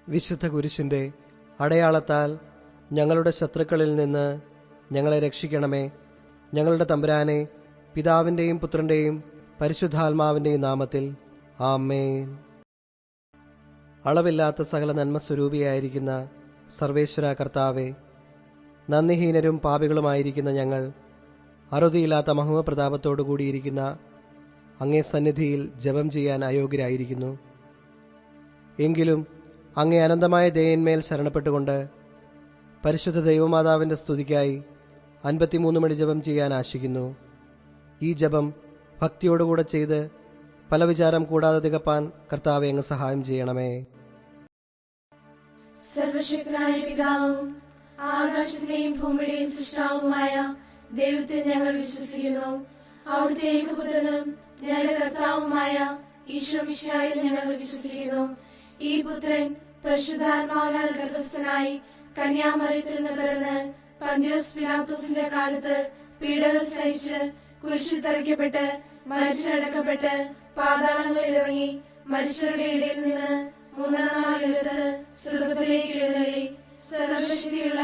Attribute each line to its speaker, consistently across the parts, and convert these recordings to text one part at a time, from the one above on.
Speaker 1: വിശുദ്ധ കുരിശിൻ്റെ അടയാളത്താൽ ഞങ്ങളുടെ ശത്രുക്കളിൽ നിന്ന് ഞങ്ങളെ രക്ഷിക്കണമേ. ഞങ്ങളുടെ തമ്പുരാനെ, പിതാവിൻ്റെയും പുത്രൻ്റെയും പരിശുദ്ധാത്മാവിൻ്റെയും നാമത്തിൽ ആമേൻ. അളവില്ലാത്ത സകല നന്മസ്വരൂപിയായിരിക്കുന്ന സർവേശ്വര കർത്താവെ, നന്ദിഹീനരും പാപികളുമായിരിക്കുന്ന ഞങ്ങൾ അറുതിയില്ലാത്ത മഹിമപ്രതാപത്തോടു കൂടിയിരിക്കുന്ന അങ്ങേ സന്നിധിയിൽ ജപം ചെയ്യാൻ അയോഗ്യരായിരിക്കുന്നു. എങ്കിലും അങ്ങേ അനന്തമായ ദയന്മേൽ ശരണപ്പെട്ടുകൊണ്ട് പരിശുദ്ധ ദൈവമാതാവിൻ്റെ സ്തുതിക്കായി 53 മണി ജപം ചെയ്യാൻ ആശിക്കുന്നു. ഈ ജപം ഭക്തിയോടുകൂടെ ചെയ്ത് പല വിചാരം കൂടാതെ തികപ്പാൻ കർത്താവെ അങ്ങ് സഹായം ചെയ്യണമേ.
Speaker 2: സർവശക്തനായ പിതാവും ആകാശത്തിന്റെയും ഭൂമിയുടെയും സൃഷ്ടാവുമായ ദൈവത്തെ ഞങ്ങൾ വിശ്വസിക്കുന്നു. അവിടുത്തെ ഏകപുത്രനും ഞങ്ങളുടെ കർത്താവുമായ ഈശോ മിശിഹായിൽ ഞങ്ങൾ വിശ്വസിക്കുന്നു. ഈ പുത്രൻ പരിശുദ്ധാത്മാവിനാൽ ഗർഭസ്ഥനായി കന്യാമറിയത്തിൽ നിന്ന് പിറന്ന് പന്തിയോസ് പിലാത്തോസിന്റെ കാലത്ത് പീഡകൾ സഹിച്ച് കുരിശിൽ തറയ്ക്കപ്പെട്ട് മരിച്ചടക്കപ്പെട്ട് പാതാളങ്ങളിൽ ഇറങ്ങി മരിച്ചവരുടെ ഇടയിൽ നിന്ന് മൂന്നാം നാൾ ഉയർത്ത് സ്വർഗ്ഗത്തിലേക്ക് എഴുന്നള്ളി സർവശക്തിയുള്ള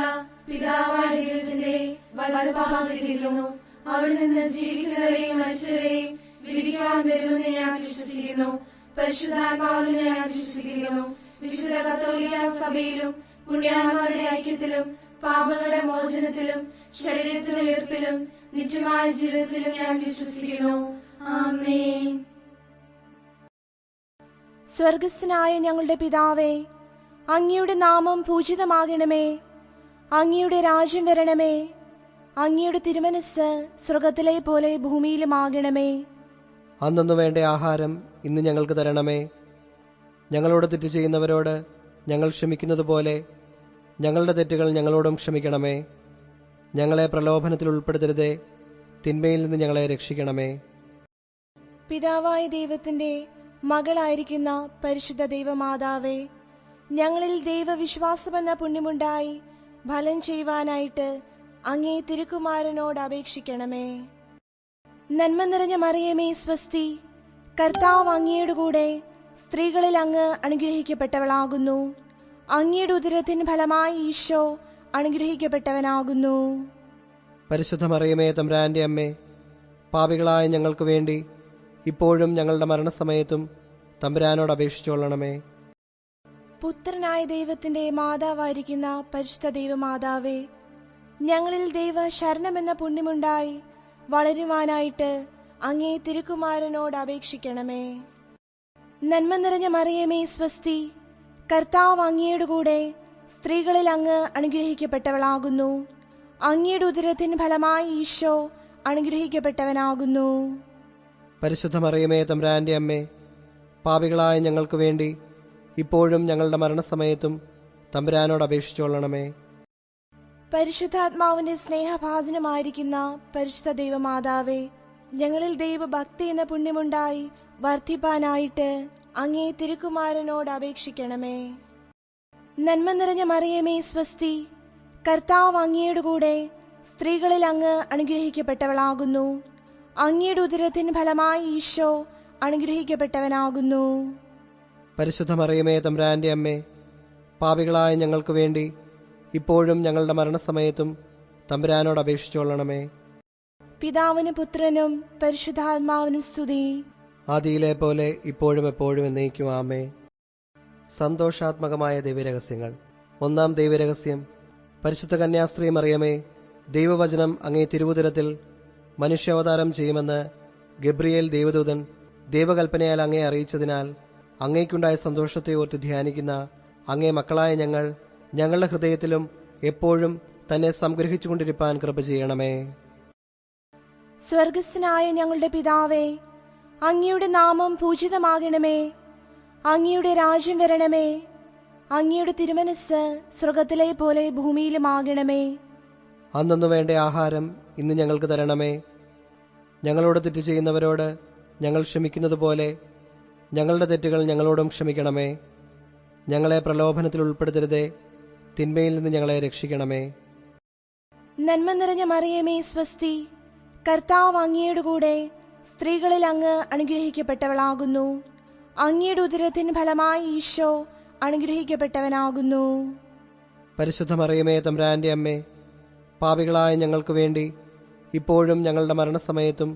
Speaker 2: പിതാവായ ദൈവത്തിന്റെ വലതുഭാഗത്തിരിക്കുന്നു. അവിടെ നിന്ന് ജീവിക്കുന്നവരെയും മരിച്ചവരെയും വിധിക്കുവാൻ വരുമെന്ന് ഞാൻ വിശ്വസിക്കുന്നു. പരിശുദ്ധാത്മാവിനെ ഞാൻ വിശ്വസിക്കുന്നു. വിശുദ്ധ കത്തോലിക്ക സഭയിലും പുണ്യാത്മാരുടെ ഐക്യത്തിലും പാപങ്ങളുടെ മോചനത്തിലും ശരീരത്തിന്റെ ഉയർപ്പിലും നിത്യമായ ജീവിതത്തിലും ഞാൻ വിശ്വസിക്കുന്നു. ആമേൻ.
Speaker 3: സ്വർഗസ്ഥനായ ഞങ്ങളുടെ പിതാവേ, അങ്ങയുടെ നാമം പൂജിതമാകണമേ. അങ്ങയുടെ രാജ്യം വരണമേ. അങ്ങയുടെ തിരുമനസ്സ് സ്വർഗത്തിലെ പോലെ ഭൂമിയിലുമാകണമേ.
Speaker 1: അന്നു വേണ്ട ആഹാരം ഇന്ന് ഞങ്ങൾക്ക് തരണമേ. ഞങ്ങളോട് തെറ്റ് ചെയ്യുന്നവരോട് ഞങ്ങൾ ക്ഷമിക്കുന്നത് പോലെ ഞങ്ങളുടെ തെറ്റുകൾ ഞങ്ങളോടും ക്ഷമിക്കണമേ. ഞങ്ങളെ പ്രലോഭനത്തിൽ ഉൾപ്പെടുത്തരുതേ, തിന്മയിൽ നിന്ന് ഞങ്ങളെ രക്ഷിക്കണമേ.
Speaker 3: പിതാവായ ദൈവത്തിന്റെ മകളായിരിക്കുന്ന പരിശുദ്ധ ദൈവമാതാവേ, ഞങ്ങളിൽ ദൈവവിശ്വാസമെന്ന പുണ്യമുണ്ടായി ഫലം ചെയ്യുവാനായിട്ട് അങ്ങേ തിരുക്കുമാരനോട് അപേക്ഷിക്കണമേ. നന്മ നിറഞ്ഞ മറിയമേ സ്വസ്തി, കർത്താവ് അങ്ങയുടെ കൂടെ സ്ത്രീകളിൽ അങ്ങ് അനുഗ്രഹിക്കപ്പെട്ടവളാകുന്നു. അങ്ങയുടെ ഉദരത്തിന് ഫലമായി ഈശോ അനുഗ്രഹിക്കപ്പെട്ടവനാകുന്നു.
Speaker 1: പരിശുദ്ധ മറിയമേ തമ്പുരാന്റെ അമ്മേ, പാപികളായ ഞങ്ങൾക്ക് വേണ്ടി ഇപ്പോഴും ഞങ്ങളുടെ മരണസമയത്തും തമ്പുരാനോട് അപേക്ഷിച്ചുകൊള്ളണമേ.
Speaker 3: പുത്രനായ ദൈവത്തിന്റെ മാതാവായിരിക്കുന്ന പരിശുദ്ധ ദൈവമാതാവേ, ഞങ്ങളിൽ ദൈവ ശരണമെന്ന പുണ്യമുണ്ടായി വളരുവാനായിട്ട് അങ്ങേ തിരുക്കുമാരനോട് അപേക്ഷിക്കണമേ. നന്മ നിറഞ്ഞ മറിയമേ സ്വസ്തി, കർത്താവ് അങ്ങയുടെ കൂടെ സ്ത്രീകളിൽ അങ്ങ് അനുഗ്രഹിക്കപ്പെട്ടവളാകുന്നു. അങ്ങയുടെ ഉദരത്തിന് ഫലമായി ഈശോ അനുഗ്രഹിക്കപ്പെട്ടവനാകുന്നു.
Speaker 1: പരിശുദ്ധ മറിയമേ തമ്പുരാന്റെ അമ്മേ, പാപികളായ ഞങ്ങൾക്ക് വേണ്ടി ഇപ്പോഴും ഞങ്ങളുടെ മരണസമയത്തും തമ്പുരാനോട് അപേക്ഷിച്ചുകൊള്ളണമേ.
Speaker 3: പരിശുദ്ധാത്മാവിന്റെ സ്നേഹഭാജനമായിരിക്കുന്ന പരിശുദ്ധ ദൈവമാതാവേ, ഞങ്ങളിൽ ദൈവഭക്തി എന്ന പുണ്യമുണ്ടായി വർദ്ധിപ്പാനായിട്ട് അങ്ങേ തിരുക്കുമാരനോട് അപേക്ഷിക്കണമേ. നന്മ നിറഞ്ഞ മറിയമേ സ്വസ്തി, കർത്താവ് അങ്ങയുടെ കൂടെ സ്ത്രീകളിൽ അങ്ങ് അനുഗ്രഹിക്കപ്പെട്ടവളാകുന്നു. അങ്ങയുടെ ഉദരത്തിന് ഫലമായി ഈശോ അനുഗ്രഹിക്കപ്പെട്ടവനാകുന്നു.
Speaker 1: പരിശുദ്ധ മറിയമേ തമ്പുരാന്റെ അമ്മേ, പാപികളായ ഞങ്ങൾക്ക് വേണ്ടി ഇപ്പോഴും ഞങ്ങളുടെ മരണസമയത്തും തമ്പുരാനോട് അപേക്ഷിച്ചുകൊള്ളണമേ.
Speaker 3: പിതാവിനും പുത്രനും പരിശുദ്ധാത്മാവിനും സ്തുതി,
Speaker 1: ആദിയിലെ പോലെ ഇപ്പോഴും എപ്പോഴും എന്നേക്കും ആമേൻ. സന്തോഷാത്മകമായ ദൈവരഹസ്യങ്ങൾ. ഒന്നാം ദൈവരഹസ്യം, പരിശുദ്ധ കന്യാസ്ത്രീ മറിയമേ, ദൈവവചനം അങ്ങേ തിരുവുദരത്തിൽ മനുഷ്യാവതാരം ചെയ്യുമെന്ന് ഗബ്രിയേൽ ദൈവദൂതൻ ദൈവകൽപ്പനയാൽ അങ്ങേ അറിയിച്ചതിനാൽ അങ്ങേക്കുണ്ടായ സന്തോഷത്തെ ഓർത്ത് ധ്യാനിക്കുന്ന അങ്ങേ മക്കളായ ഞങ്ങൾ ഞങ്ങളുടെ ഹൃദയത്തിലും എപ്പോഴും തന്നെ സംഗ്രഹിച്ചുകൊണ്ടിരിപ്പാൻ കൃപ ചെയ്യണമേ.
Speaker 3: സ്വർഗസ്ഥനായ ഞങ്ങളുടെ പിതാവേ, അങ്ങയുടെ നാമം പൂജിതമാകണമേ. അങ്ങയുടെ രാജ്യം വരണമേ. അങ്ങയുടെ തിരുമനസ്സ് സ്വർഗത്തിലെ പോലെ ഭൂമിയിലുമാകണമേ.
Speaker 1: അന്നു വേണ്ട ആഹാരം ഇന്ന് ഞങ്ങൾക്ക് തരണമേ. ഞങ്ങളോട് തെറ്റ് ചെയ്യുന്നവരോട് ഞങ്ങൾ ക്ഷമിക്കുന്നത് പോലെ ഞങ്ങളുടെ തെറ്റുകൾ ഞങ്ങളോടും ക്ഷമിക്കണമേ. ഞങ്ങളെ പ്രലോഭനത്തിൽ ഉൾപ്പെടുത്തരുതേ, തിന്മയിൽ നിന്ന് ഞങ്ങളെ രക്ഷിക്കണമേ.
Speaker 3: നന്മ നിറഞ്ഞ മറിയമേ സ്വസ്തി, കർത്താവ് അങ്ങയുടെ കൂടെ സ്ത്രീകളിൽ അങ്ങ് അനുഗ്രഹിക്കപ്പെട്ടവളാകുന്നു. അങ്ങയുടെ ഉദരത്തിന് ഫലമായി ഈശോ അനുഗ്രഹിക്കപ്പെട്ടവനാകുന്നു.
Speaker 1: പരിശുദ്ധ മറിയമേ തമ്പുരാന്റെ അമ്മേ, പാപികളായ ഞങ്ങൾക്ക് വേണ്ടി ഇപ്പോഴും ഞങ്ങളുടെ മരണസമയത്തും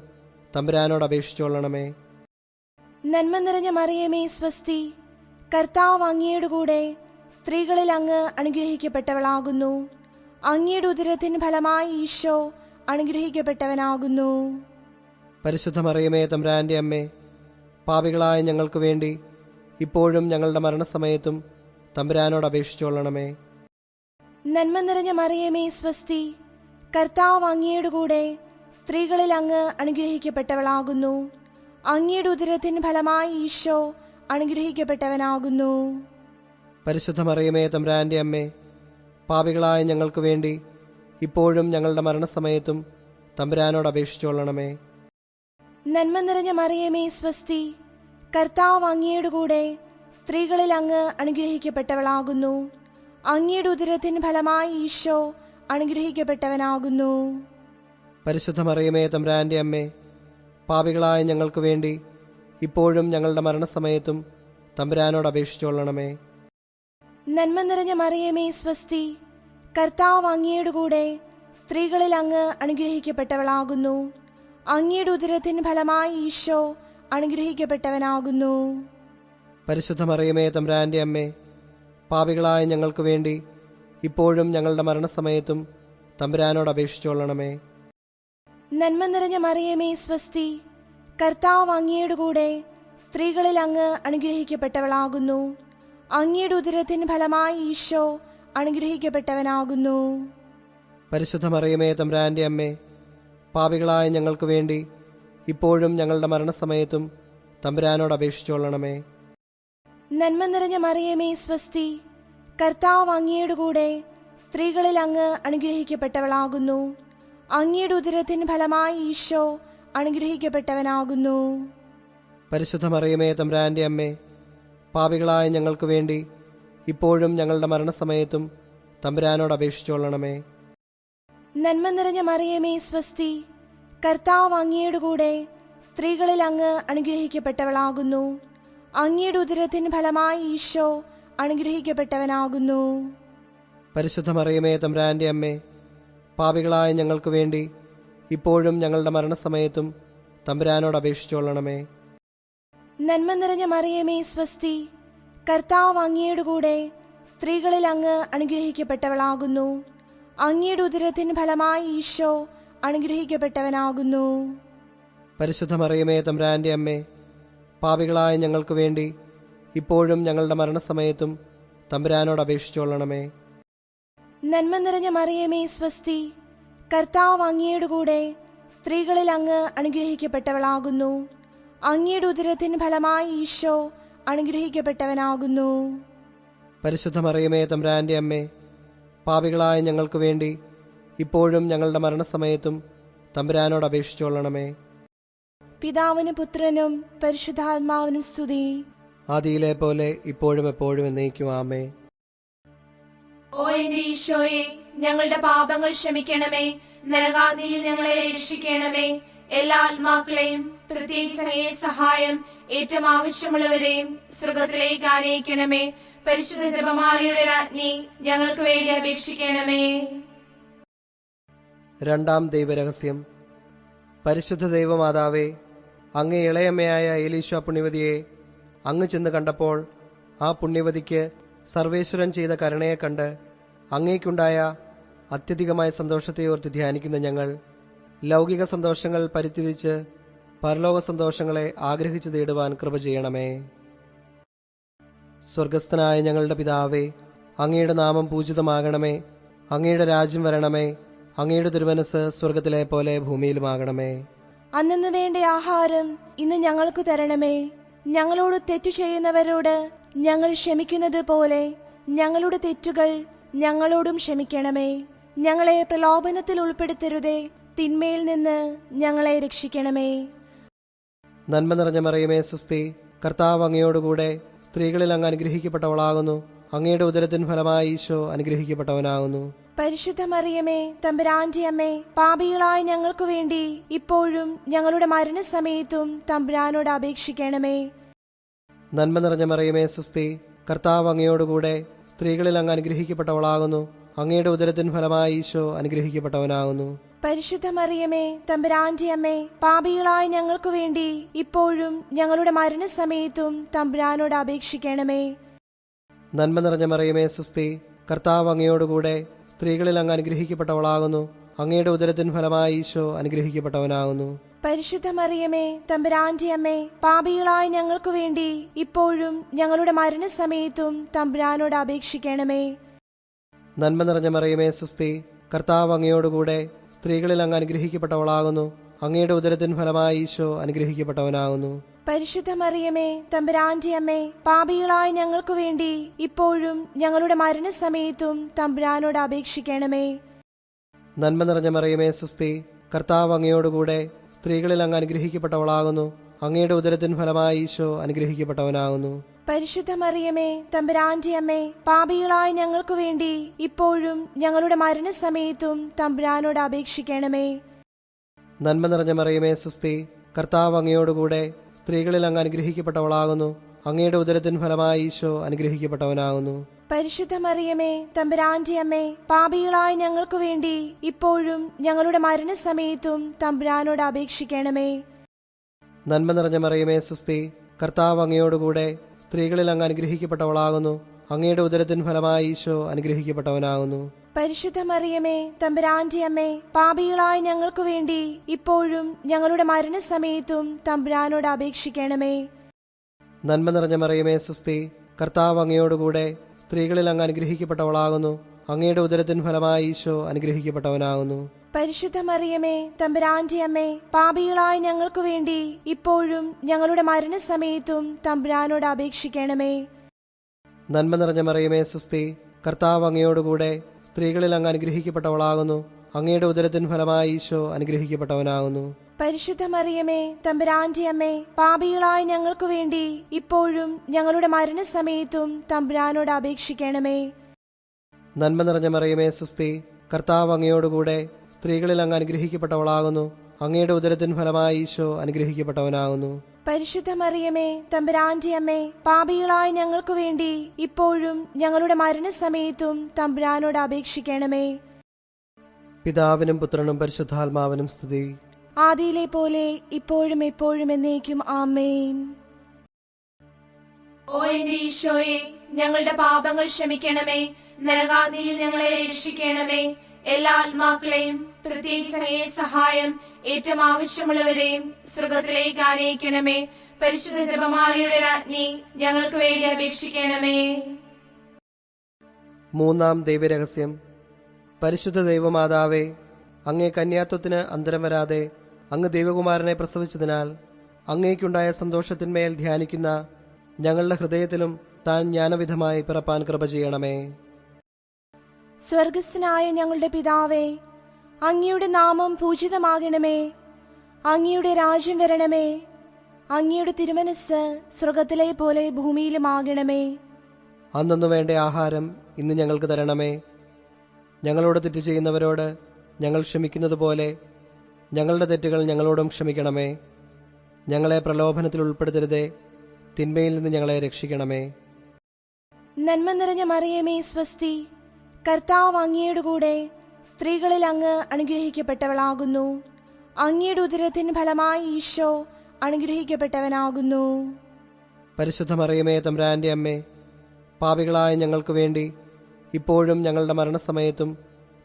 Speaker 1: തമ്പുരാനോട് അപേക്ഷിച്ചുകൊള്ളണമേ.
Speaker 3: നന്മ നിറഞ്ഞ മറിയമേ സ്വസ്തി, കർത്താവ് അങ്ങയുടെ കൂടെ സ്ത്രീകളിൽ അങ്ങ് അനുഗ്രഹിക്കപ്പെട്ടവളാകുന്നു. അങ്ങയുടെ ഉദരത്തിൻ ഫലമായി ഈശോ അനുഗ്രഹിക്കപ്പെട്ടവനാകുന്നു.
Speaker 1: പരിശുദ്ധ മറിയമേ തമ്പുരാന്റെ അമ്മേ, പാപികളായ ഞങ്ങൾക്ക് വേണ്ടി ഇപ്പോഴും ഞങ്ങളുടെ മരണസമയത്തും തമ്പുരാനോട് അപേക്ഷിച്ചുകൊള്ളണമേ.
Speaker 3: നന്മ നിറഞ്ഞ മറിയമേ സ്വസ്തി, കർത്താവ് അങ്ങയുടെ കൂടെ സ്ത്രീകളിൽ അങ്ങ് അനുഗ്രഹിക്കപ്പെട്ടവളാകുന്നു. അങ്ങയുടെ ഉദരത്തിൻ ഫലമായി ഈശോ അനുഗ്രഹിക്കപ്പെട്ടവനാകുന്നു.
Speaker 1: പരിശുദ്ധ മറിയമേ തമ്പുരാന്റെ അമ്മേ, പാപികളായ ഞങ്ങൾക്ക് വേണ്ടി ഇപ്പോഴും ഞങ്ങളുടെ മരണസമയത്തും തമ്പുരാനോട് അപേക്ഷിച്ചുകൊള്ളണമേ.
Speaker 3: നന്മ നിറഞ്ഞ മറിയമേ സ്വസ്തി, കർത്താവ് അങ്ങയുടെ കൂടെ സ്ത്രീകളിൽ അങ്ങ് അനുഗ്രഹിക്കപ്പെട്ടവളാകുന്നു. അങ്ങയുടെ ഉദരത്തിൻ ഫലമായി ഈശോ അനുഗ്രഹിക്കപ്പെട്ടവനാകുന്നു.
Speaker 1: പരിശുദ്ധ മറിയമേ തമ്പുരാന്റെ അമ്മേ, പാപികളായ ഞങ്ങൾക്ക് വേണ്ടി ഇപ്പോഴും ഞങ്ങളുടെ മരണസമയത്തും തമ്പുരാനോട് അപേക്ഷിച്ചുകൊള്ളണമേ.
Speaker 3: നന്മ നിറഞ്ഞ മറിയമേ സ്വസ്തി, കർത്താവ് അങ്ങയുടെ കൂടെ സ്ത്രീകളിൽ അങ്ങ് അനുഗ്രഹിക്കപ്പെട്ടവളാകുന്നു. അങ്ങയുടെ ഉദരത്തിൻ ഫലമായി ഈശോ അനുഗ്രഹിക്കപ്പെട്ടവനാകുന്നു.
Speaker 1: പരിശുദ്ധ മറിയമേ തമ്പുരാന്റെ അമ്മേ, പാപികളായ ഞങ്ങൾക്ക് വേണ്ടി ഇപ്പോഴും ഞങ്ങളുടെ മരണസമയത്തും തമ്പുരാനോട് അപേക്ഷിച്ചുകൊള്ളണമേ.
Speaker 3: നന്മ നിറഞ്ഞ മറിയമേ സ്വസ്തി, കർത്താവ് അങ്ങയുടെ കൂടെ സ്ത്രീകളിൽ അങ്ങ് അനുഗ്രഹിക്കപ്പെട്ടവളാകുന്നു. അങ്ങയുടെ ഉദരത്തിൻ ഫലമായി ഈശോ അനുഗ്രഹിക്കപ്പെട്ടവനാകുന്നു.
Speaker 1: പരിശുദ്ധ മറിയമേ തമ്പുരാന്റെ അമ്മേ, പാപികളായ ഞങ്ങൾക്ക് വേണ്ടി ഇപ്പോഴും ഞങ്ങളുടെ മരണസമയത്തും തമ്പുരാനോട് അപേക്ഷിച്ചുകൊള്ളണമേ.
Speaker 3: നന്മ നിറഞ്ഞ മറിയമേ സ്വസ്തി, കർത്താവ് അങ്ങയുടെ കൂടെ സ്ത്രീകളിൽ അങ്ങ് അനുഗ്രഹിക്കപ്പെട്ടവളാകുന്നു. അങ്ങയുടെ ഉദരത്തിൻ ഫലമായി ഈശോ അനുഗ്രഹിക്കപ്പെട്ടവനാകുന്നു.
Speaker 1: പരിശുദ്ധ മറിയമേ തമ്പുരാന്റെ അമ്മേ, പാപികളായ ഞങ്ങൾക്ക് വേണ്ടി ഇപ്പോഴും ഞങ്ങളുടെ മരണസമയത്തും തമ്പുരാനോട് അപേക്ഷിച്ചുകൊള്ളണമേ.
Speaker 3: നന്മ നിറഞ്ഞ മറിയമേ സ്വസ്തി, കർത്താവ് അങ്ങയുടെ കൂടെ സ്ത്രീകളിൽ അങ്ങ് അനുഗ്രഹിക്കപ്പെട്ടവളാകുന്നു. അങ്ങയുടെ ഉദരത്തിൻ ഫലമായി ഈശോ അനുഗ്രഹിക്കപ്പെട്ടവനാകുന്നു.
Speaker 1: പരിശുദ്ധ മറിയമേ തമ്പുരാന്റെ അമ്മേ, പാപികളായ ഞങ്ങൾക്ക് വേണ്ടി ഇപ്പോഴും ഞങ്ങളുടെ മരണസമയത്തും തമ്പുരാനോട് അപേക്ഷിച്ചുകൊള്ളണമേ.
Speaker 3: നന്മ നിറഞ്ഞ മറിയമേ സ്വസ്തി, കർത്താവ് അങ്ങയുടെ കൂടെ സ്ത്രീകളിൽ അങ്ങ് അനുഗ്രഹിക്കപ്പെട്ടവളാകുന്നു. അങ്ങയുടെ ഉദരത്തിൻ ഫലമായി ഈശോ അനുഗ്രഹിക്കപ്പെട്ടവനാകുന്നു.
Speaker 1: പരിശുദ്ധ മറിയമേ തമ്പുരാന്റെ അമ്മേ, പാപികളായ ഞങ്ങൾക്ക് വേണ്ടി ഇപ്പോഴും ഞങ്ങളുടെ മരണസമയത്തും തമ്പുരാനോട് അപേക്ഷിച്ചുകൊള്ളണമേ.
Speaker 3: നന്മ നിറഞ്ഞ മറിയമേ സ്വസ്തി, കർത്താവ് അങ്ങയുടെ കൂടെ സ്ത്രീകളിൽ അങ്ങ് അനുഗ്രഹിക്കപ്പെട്ടവളാകുന്നു. അങ്ങയുടെ ഉദരത്തിൻ ഫലമായി ഈശോ അനുഗ്രഹിക്കപ്പെട്ടവനാകുന്നു.
Speaker 1: പരിശുദ്ധ മറിയമേ തമ്പുരാന്റെ അമ്മേ, പാപികളായ ഞങ്ങൾക്ക് വേണ്ടി ഇപ്പോഴും ഞങ്ങളുടെ മരണസമയത്തും തമ്പുരാനോട് അപേക്ഷിച്ചുകൊള്ളണമേ.
Speaker 3: പിതാവിനും പുത്രനും പരിശുദ്ധാത്മാവിനും സ്തുതി.
Speaker 1: ആദിയിലെ പോലെ ഇപ്പോഴും എപ്പോഴും എന്നേക്കും ആമേ.
Speaker 2: ഓ എന്റെ ഈശോയെ, ഞങ്ങളുടെ പാപങ്ങൾ ക്ഷമിക്കണമേ. നരകാഗ്നിയിൽ ഞങ്ങളെ രക്ഷിക്കണമേ. എല്ലാ ആത്മാക്കളെയും പ്രത്യേകിച്ച് അങ്ങേ സഹായം ഏറ്റവും ആവശ്യമുള്ളവരെയും സ്വർഗത്തിലേക്ക് ആനയിക്കണമേ. പരിശുദ്ധ ജപമാലയുടെ രാജ്ഞി, ഞങ്ങൾക്ക് വേണ്ടി അപേക്ഷിക്കണമേ.
Speaker 1: രണ്ടാം ദൈവരഹസ്യം. പരിശുദ്ധ ദൈവമാതാവേ, അങ്ങേ ഇളയമ്മയായ എലീശ പുണ്യവതിയെ അങ്ങ് ചെന്ന് കണ്ടപ്പോൾ ആ പുണ്യവതിക്ക് സർവേശ്വരൻ ചെയ്ത കരുണയെ കണ്ട് അങ്ങേക്കുണ്ടായ അത്യധികമായ സന്തോഷത്തെ ഓർത്ത് ധ്യാനിക്കുന്ന ഞങ്ങൾ ലൗകിക സന്തോഷങ്ങൾ പരിത്യജിച്ച് പരലോക സന്തോഷങ്ങളെ ആഗ്രഹിച്ചു തേടുവാൻ കൃപ ചെയ്യണമേ. സ്വർഗസ്ഥനായ ഞങ്ങളുടെ പിതാവേ, അങ്ങയുടെ നാമം പൂജിതമാകണമേ. അങ്ങയുടെ രാജ്യം വരണമേ. അങ്ങയുടെ തിരുമനസ് സ്വർഗത്തിലെ പോലെ ഭൂമിയിലുമാകണമേ.
Speaker 3: അന്നു വേണ്ട ആഹാരം ഇന്ന് ഞങ്ങൾക്ക് തരണമേ. ഞങ്ങളോട് തെറ്റു ചെയ്യുന്നവരോട് ഞങ്ങൾ ക്ഷമിക്കുന്നത് പോലെ ഞങ്ങളുടെ തെറ്റുകൾ ഞങ്ങളോടും ക്ഷമിക്കണമേ. ഞങ്ങളെ പ്രലോഭനത്തിൽ ഉൾപ്പെടുത്തരുതേ, തിന്മയിൽ നിന്ന് ഞങ്ങളെ രക്ഷിക്കണമേ.
Speaker 1: നന്മ നിറഞ്ഞ മറിയമേ സുസ്തി, കർത്താവ് അങ്ങയോടുകൂടെ സ്ത്രീകളിൽ അങ്ങ് അനുഗ്രഹിക്കപ്പെട്ടവളാകുന്നു. അങ്ങയുടെ ഉദരത്തിൻ ഫലമായി ഈശോ അനുഗ്രഹിക്കപ്പെട്ടവനാകുന്നു.
Speaker 3: പരിശുദ്ധ മറിയമേ, തമ്പുരാന്റെ അമ്മേ, പാപികളായ ഞങ്ങൾക്ക് വേണ്ടി ഇപ്പോഴും ഞങ്ങളുടെ മരണസമയത്തും തമ്പുരാനോട് അപേക്ഷിക്കണമേ.
Speaker 1: നന്മ നിറഞ്ഞ മറിയമേ സുസ്തി, കർത്താവ് അങ്ങയോടുകൂടെ സ്ത്രീകളിൽ അങ്ങ് അനുഗ്രഹിക്കപ്പെട്ടവളാകുന്നു. അങ്ങയുടെ ഉദരത്തിൻ ഫലമായി ഈശോ അനുഗ്രഹിക്കപ്പെട്ടവനാകുന്നു.
Speaker 3: പരിശുദ്ധ മറിയമേ, തമ്പുരാന്റെ അമ്മേ, പാപികളായ ഞങ്ങൾക്ക് വേണ്ടി ഇപ്പോഴും ഞങ്ങളുടെ മരണസമയത്തും തമ്പുരാനോട് അപേക്ഷിക്കണമേ.
Speaker 1: നന്മ നിറഞ്ഞ മറിയമേ, സുസ്തി. കർത്താവ് അങ്ങയോടുകൂടെ സ്ത്രീകളിൽ അങ്ങ് അനുഗ്രഹിക്കപ്പെട്ടവളാകുന്നു. അങ്ങയുടെ ഉദരത്തിൻ ഫലമായി ഈശോ അനുഗ്രഹിക്കപ്പെട്ടവനാകുന്നു.
Speaker 3: പരിശുദ്ധ മറിയമേ, തമ്പുരാന്റെ അമ്മേ, പാപികളായ ഞങ്ങൾക്ക് വേണ്ടി ഇപ്പോഴും ഞങ്ങളുടെ മരണസമയത്തും തമ്പുരാനോട് അപേക്ഷിക്കണമേ.
Speaker 1: നന്മ നിറഞ്ഞ മറിയമേ, സുസ്തി. കർത്താവ് അങ്ങയോടുകൂടെ സ്ത്രീകളിൽ അങ്ങ് അനുഗ്രഹിക്കപ്പെട്ടവളാകുന്നു. അങ്ങയുടെ ഉദരത്തിൻ ഫലമായി ഈശോ അനുഗ്രഹിക്കപ്പെട്ടവനാകുന്നു.
Speaker 3: പരിശുദ്ധ മറിയമേ, തമ്പുരാന്റെ അമ്മേ, പാപികളായ ഞങ്ങൾക്ക് വേണ്ടി ഇപ്പോഴും ഞങ്ങളുടെ മരണസമയത്തും തമ്പുരാനോട് അപേക്ഷിക്കണമേ.
Speaker 1: നന്മ നിറഞ്ഞ മറിയമേ, സുസ്തി. കർത്താവ് അങ്ങയോടുകൂടെ സ്ത്രീകളിൽ അങ്ങ് അനുഗ്രഹിക്കപ്പെട്ടവളാകുന്നു. അങ്ങയുടെ ഉദരത്തിൻ ഫലമായി ഈശോ അനുഗ്രഹിക്കപ്പെട്ടവനാകുന്നു.
Speaker 3: പരിശുദ്ധ മറിയമേ, തമ്പുരാന്റെ അമ്മേ, പാപികളായ ഞങ്ങൾക്ക് വേണ്ടി ഇപ്പോഴും ഞങ്ങളുടെ മരണസമയത്തും തമ്പുരാനോട് അപേക്ഷിക്കണമേ.
Speaker 1: നന്മ നിറഞ്ഞ മറിയമേ, സുസ്തി. കർത്താവ് അങ്ങയോടുകൂടെ സ്ത്രീകളിൽ അങ്ങ് അനുഗ്രഹിക്കപ്പെട്ടവളാകുന്നു. അങ്ങയുടെ ഉദരത്തിൻ ഫലമായി ഈശോ അനുഗ്രഹിക്കപ്പെട്ടവനാകുന്നു.
Speaker 3: പരിശുദ്ധ മറിയമേ, തമ്പുരാന്റെ അമ്മേ, പാപികളായ ഞങ്ങൾക്ക് വേണ്ടി ഇപ്പോഴും ഞങ്ങളുടെ മരണസമയത്തും തമ്പുരാനോട് അപേക്ഷിക്കണമേ.
Speaker 1: നന്മ നിറഞ്ഞ മറിയമേ, സുസ്തി. കർത്താവ് അങ്ങയോടുകൂടെ സ്ത്രീകളിൽ അങ്ങ് അനുഗ്രഹിക്കപ്പെട്ടവളാകുന്നു. അങ്ങയുടെ ഉദരത്തിൻ ഫലമായി ഈശോ അനുഗ്രഹിക്കപ്പെട്ടവനാകുന്നു.
Speaker 3: പരിശുദ്ധ മറിയമേ, തമ്പുരാന്റെ അമ്മേ, പാപികളായ ഞങ്ങൾക്ക് വേണ്ടി ഇപ്പോഴും ഞങ്ങളുടെ മരണസമയത്തും തമ്പുരാനോട് അപേക്ഷിക്കണമേ.
Speaker 1: നന്മ നിറഞ്ഞ മറിയമേ, സുസ്തി. കർത്താവ് അങ്ങയോടുകൂടെ സ്ത്രീകളിൽ അങ്ങ് അനുഗ്രഹിക്കപ്പെട്ടവളാകുന്നു. അങ്ങയുടെ ഉദരത്തിൻ ഫലമായി ഈശോ അനുഗ്രഹിക്കപ്പെട്ടവനാകുന്നു.
Speaker 3: പരിശുദ്ധ മറിയമേ, തമ്പുരാന്റെ അമ്മേ, പാപികളായ ഞങ്ങൾക്ക് വേണ്ടി ഇപ്പോഴും ഞങ്ങളുടെ മരണസമയത്തും തമ്പുരാനോട് അപേക്ഷിക്കണമേ.
Speaker 1: നന്മ നിറഞ്ഞ മറിയമേ, സുസ്തി. കർത്താവ് അങ്ങയോടുകൂടെ സ്ത്രീകളിൽ അങ്ങ് അനുഗ്രഹിക്കപ്പെട്ടവളാകുന്നു. അങ്ങയുടെ ഉദരത്തിൻ ഫലമായി ഈശോ അനുഗ്രഹിക്കപ്പെട്ടവനാകുന്നു.
Speaker 3: പരിശുദ്ധ മറിയമേ, തമ്പുരാന്റെ അമ്മേ, പാപികളായ ഞങ്ങൾക്ക് വേണ്ടി ഇപ്പോഴും ഞങ്ങളുടെ മരണസമയത്തും തമ്പുരാനോട് അപേക്ഷിക്കണമേ.
Speaker 1: നന്മ നിറഞ്ഞ മറിയമേ, സുസ്തി. കർത്താവ് അങ്ങയോടുകൂടെ സ്ത്രീകളിൽ അങ്ങ് അനുഗ്രഹിക്കപ്പെട്ടവളാകുന്നു. അങ്ങയുടെ ഉദരത്തിൻ ഫലമായി ഈശോ അനുഗ്രഹിക്കപ്പെട്ടവനാകുന്നു.
Speaker 3: പരിശുദ്ധ മറിയമേ, തമ്പുരാന്റെ അമ്മേ, പാപികളായ ഞങ്ങൾക്ക് വേണ്ടി ഇപ്പോഴും ഞങ്ങളുടെ മരണസമയത്തും തമ്പുരാനോട് അപേക്ഷിക്കണമേ.
Speaker 1: പിതാവിനും പുത്രനും പരിശുദ്ധാത്മാവിനും സ്തുതി.
Speaker 3: ആദിയിലെ പോലെ ഇപ്പോഴും എപ്പോഴും എന്നേക്കും ആമേൻ.
Speaker 2: ഓ എന്റെ ഈശോയെ, ഞങ്ങളുടെ പാപങ്ങൾ ക്ഷമിക്കണമേ. നരകാഗ്നിയിൽ ഞങ്ങളെ രക്ഷിക്കണമേ. എല്ലാ ആത്മാക്കളെയും പ്രത്യേകിച്ച് അങ്ങയെ സഹായം ഏറ്റവും ആവശ്യമുള്ളവരെയും സ്വർഗത്തിലേക്ക് ആനയിക്കണമേ. പരിശുദ്ധ ജപമാലയുടെ രാജ്ഞി, ഞങ്ങൾക്ക് വേണ്ടി അപേക്ഷിക്കണമേ.
Speaker 1: മൂന്നാം ദൈവരഹസ്യം. പരിശുദ്ധ ദൈവമാതാവേ, അങ്ങേ കന്യാത്വത്തിന് അന്തരം വരാതെ അങ്ങ് ദൈവകുമാരനെ പ്രസവിച്ചതിനാൽ അങ്ങേക്കുണ്ടായ സന്തോഷത്തിന്മേൽ ധ്യാനിക്കുന്ന ഞങ്ങളുടെ ഹൃദയത്തിലും താൻ ജ്ഞാനവിധമായി പിറപ്പാൻ കൃപ ചെയ്യണമേ.
Speaker 3: സ്വർഗസ്ഥനായ ഞങ്ങളുടെ പിതാവേ, അങ്ങയുടെ നാമം പൂജിതമാകണമേ. അങ്ങയുടെ രാജ്യം വരണമേ. അങ്ങയുടെ തിരുമനസ് സ്വർഗത്തിലെ പോലെ ഭൂമിയിലുമാകണമേ.
Speaker 1: അന്നു വേണ്ട ആഹാരം ഇന്ന് ഞങ്ങൾക്ക് തരണമേ. ഞങ്ങളോട് തെറ്റ് ചെയ്യുന്നവരോട് ഞങ്ങൾ ക്ഷമിക്കുന്നത് പോലെ ഞങ്ങളുടെ തെറ്റുകൾ ഞങ്ങളോടും ക്ഷമിക്കണമേ. ഞങ്ങളെ പ്രലോഭനത്തിൽ ഉൾപ്പെടുത്തരുതേ, തിന്മയിൽ നിന്ന് ഞങ്ങളെ രക്ഷിക്കണമേ.
Speaker 3: നന്മ നിറഞ്ഞ മറിയമേ, സ്വസ്തി. കർത്താവ് അങ്ങയുടെ കൂടെ സ്ത്രീകളിൽ അങ്ങ് അനുഗ്രഹിക്കപ്പെട്ടവളാകുന്നു. അങ്ങയുടെ ഉദരത്തിൻ ഫലമായി ഈശോ അനുഗ്രഹിക്കപ്പെട്ടവനാകുന്നു.
Speaker 1: പരിശുദ്ധ മറിയമേ, തമ്പുരാന്റെ അമ്മേ, പാപികളായ ഞങ്ങൾക്ക് വേണ്ടി ഇപ്പോഴും ഞങ്ങളുടെ മരണസമയത്തും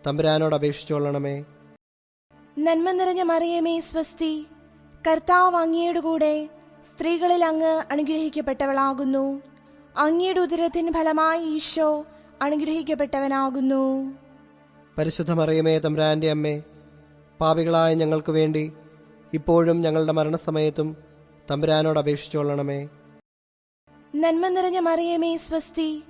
Speaker 1: തമ്പുരാനോട് അപേക്ഷിച്ചുകൊള്ളണമേ.
Speaker 3: നന്മ നിറഞ്ഞ മറിയമേ, സ്വസ്തി. കർത്താവ് അങ്ങയുടെ കൂടെ സ്ത്രീകളിൽ അങ്ങ് അനുഗ്രഹിക്കപ്പെട്ടവളാകുന്നു. അങ്ങയുടെ ഉദരത്തിൻ ഫലമായി ഈശോ അനുഗ്രഹിക്കപ്പെട്ടവനാകുന്നു.
Speaker 1: പരിശുദ്ധ മറിയമേ, തമ്പുരാന്റെ അമ്മേ, പാപികളായ ഞങ്ങൾക്ക് വേണ്ടി ഇപ്പോഴും ഞങ്ങളുടെ മരണസമയത്തും തമ്പുരാനോട് അപേക്ഷിച്ചുകൊള്ളണമേ.
Speaker 3: നന്മ നിറഞ്ഞ മറിയമേ, സ്വസ്തി.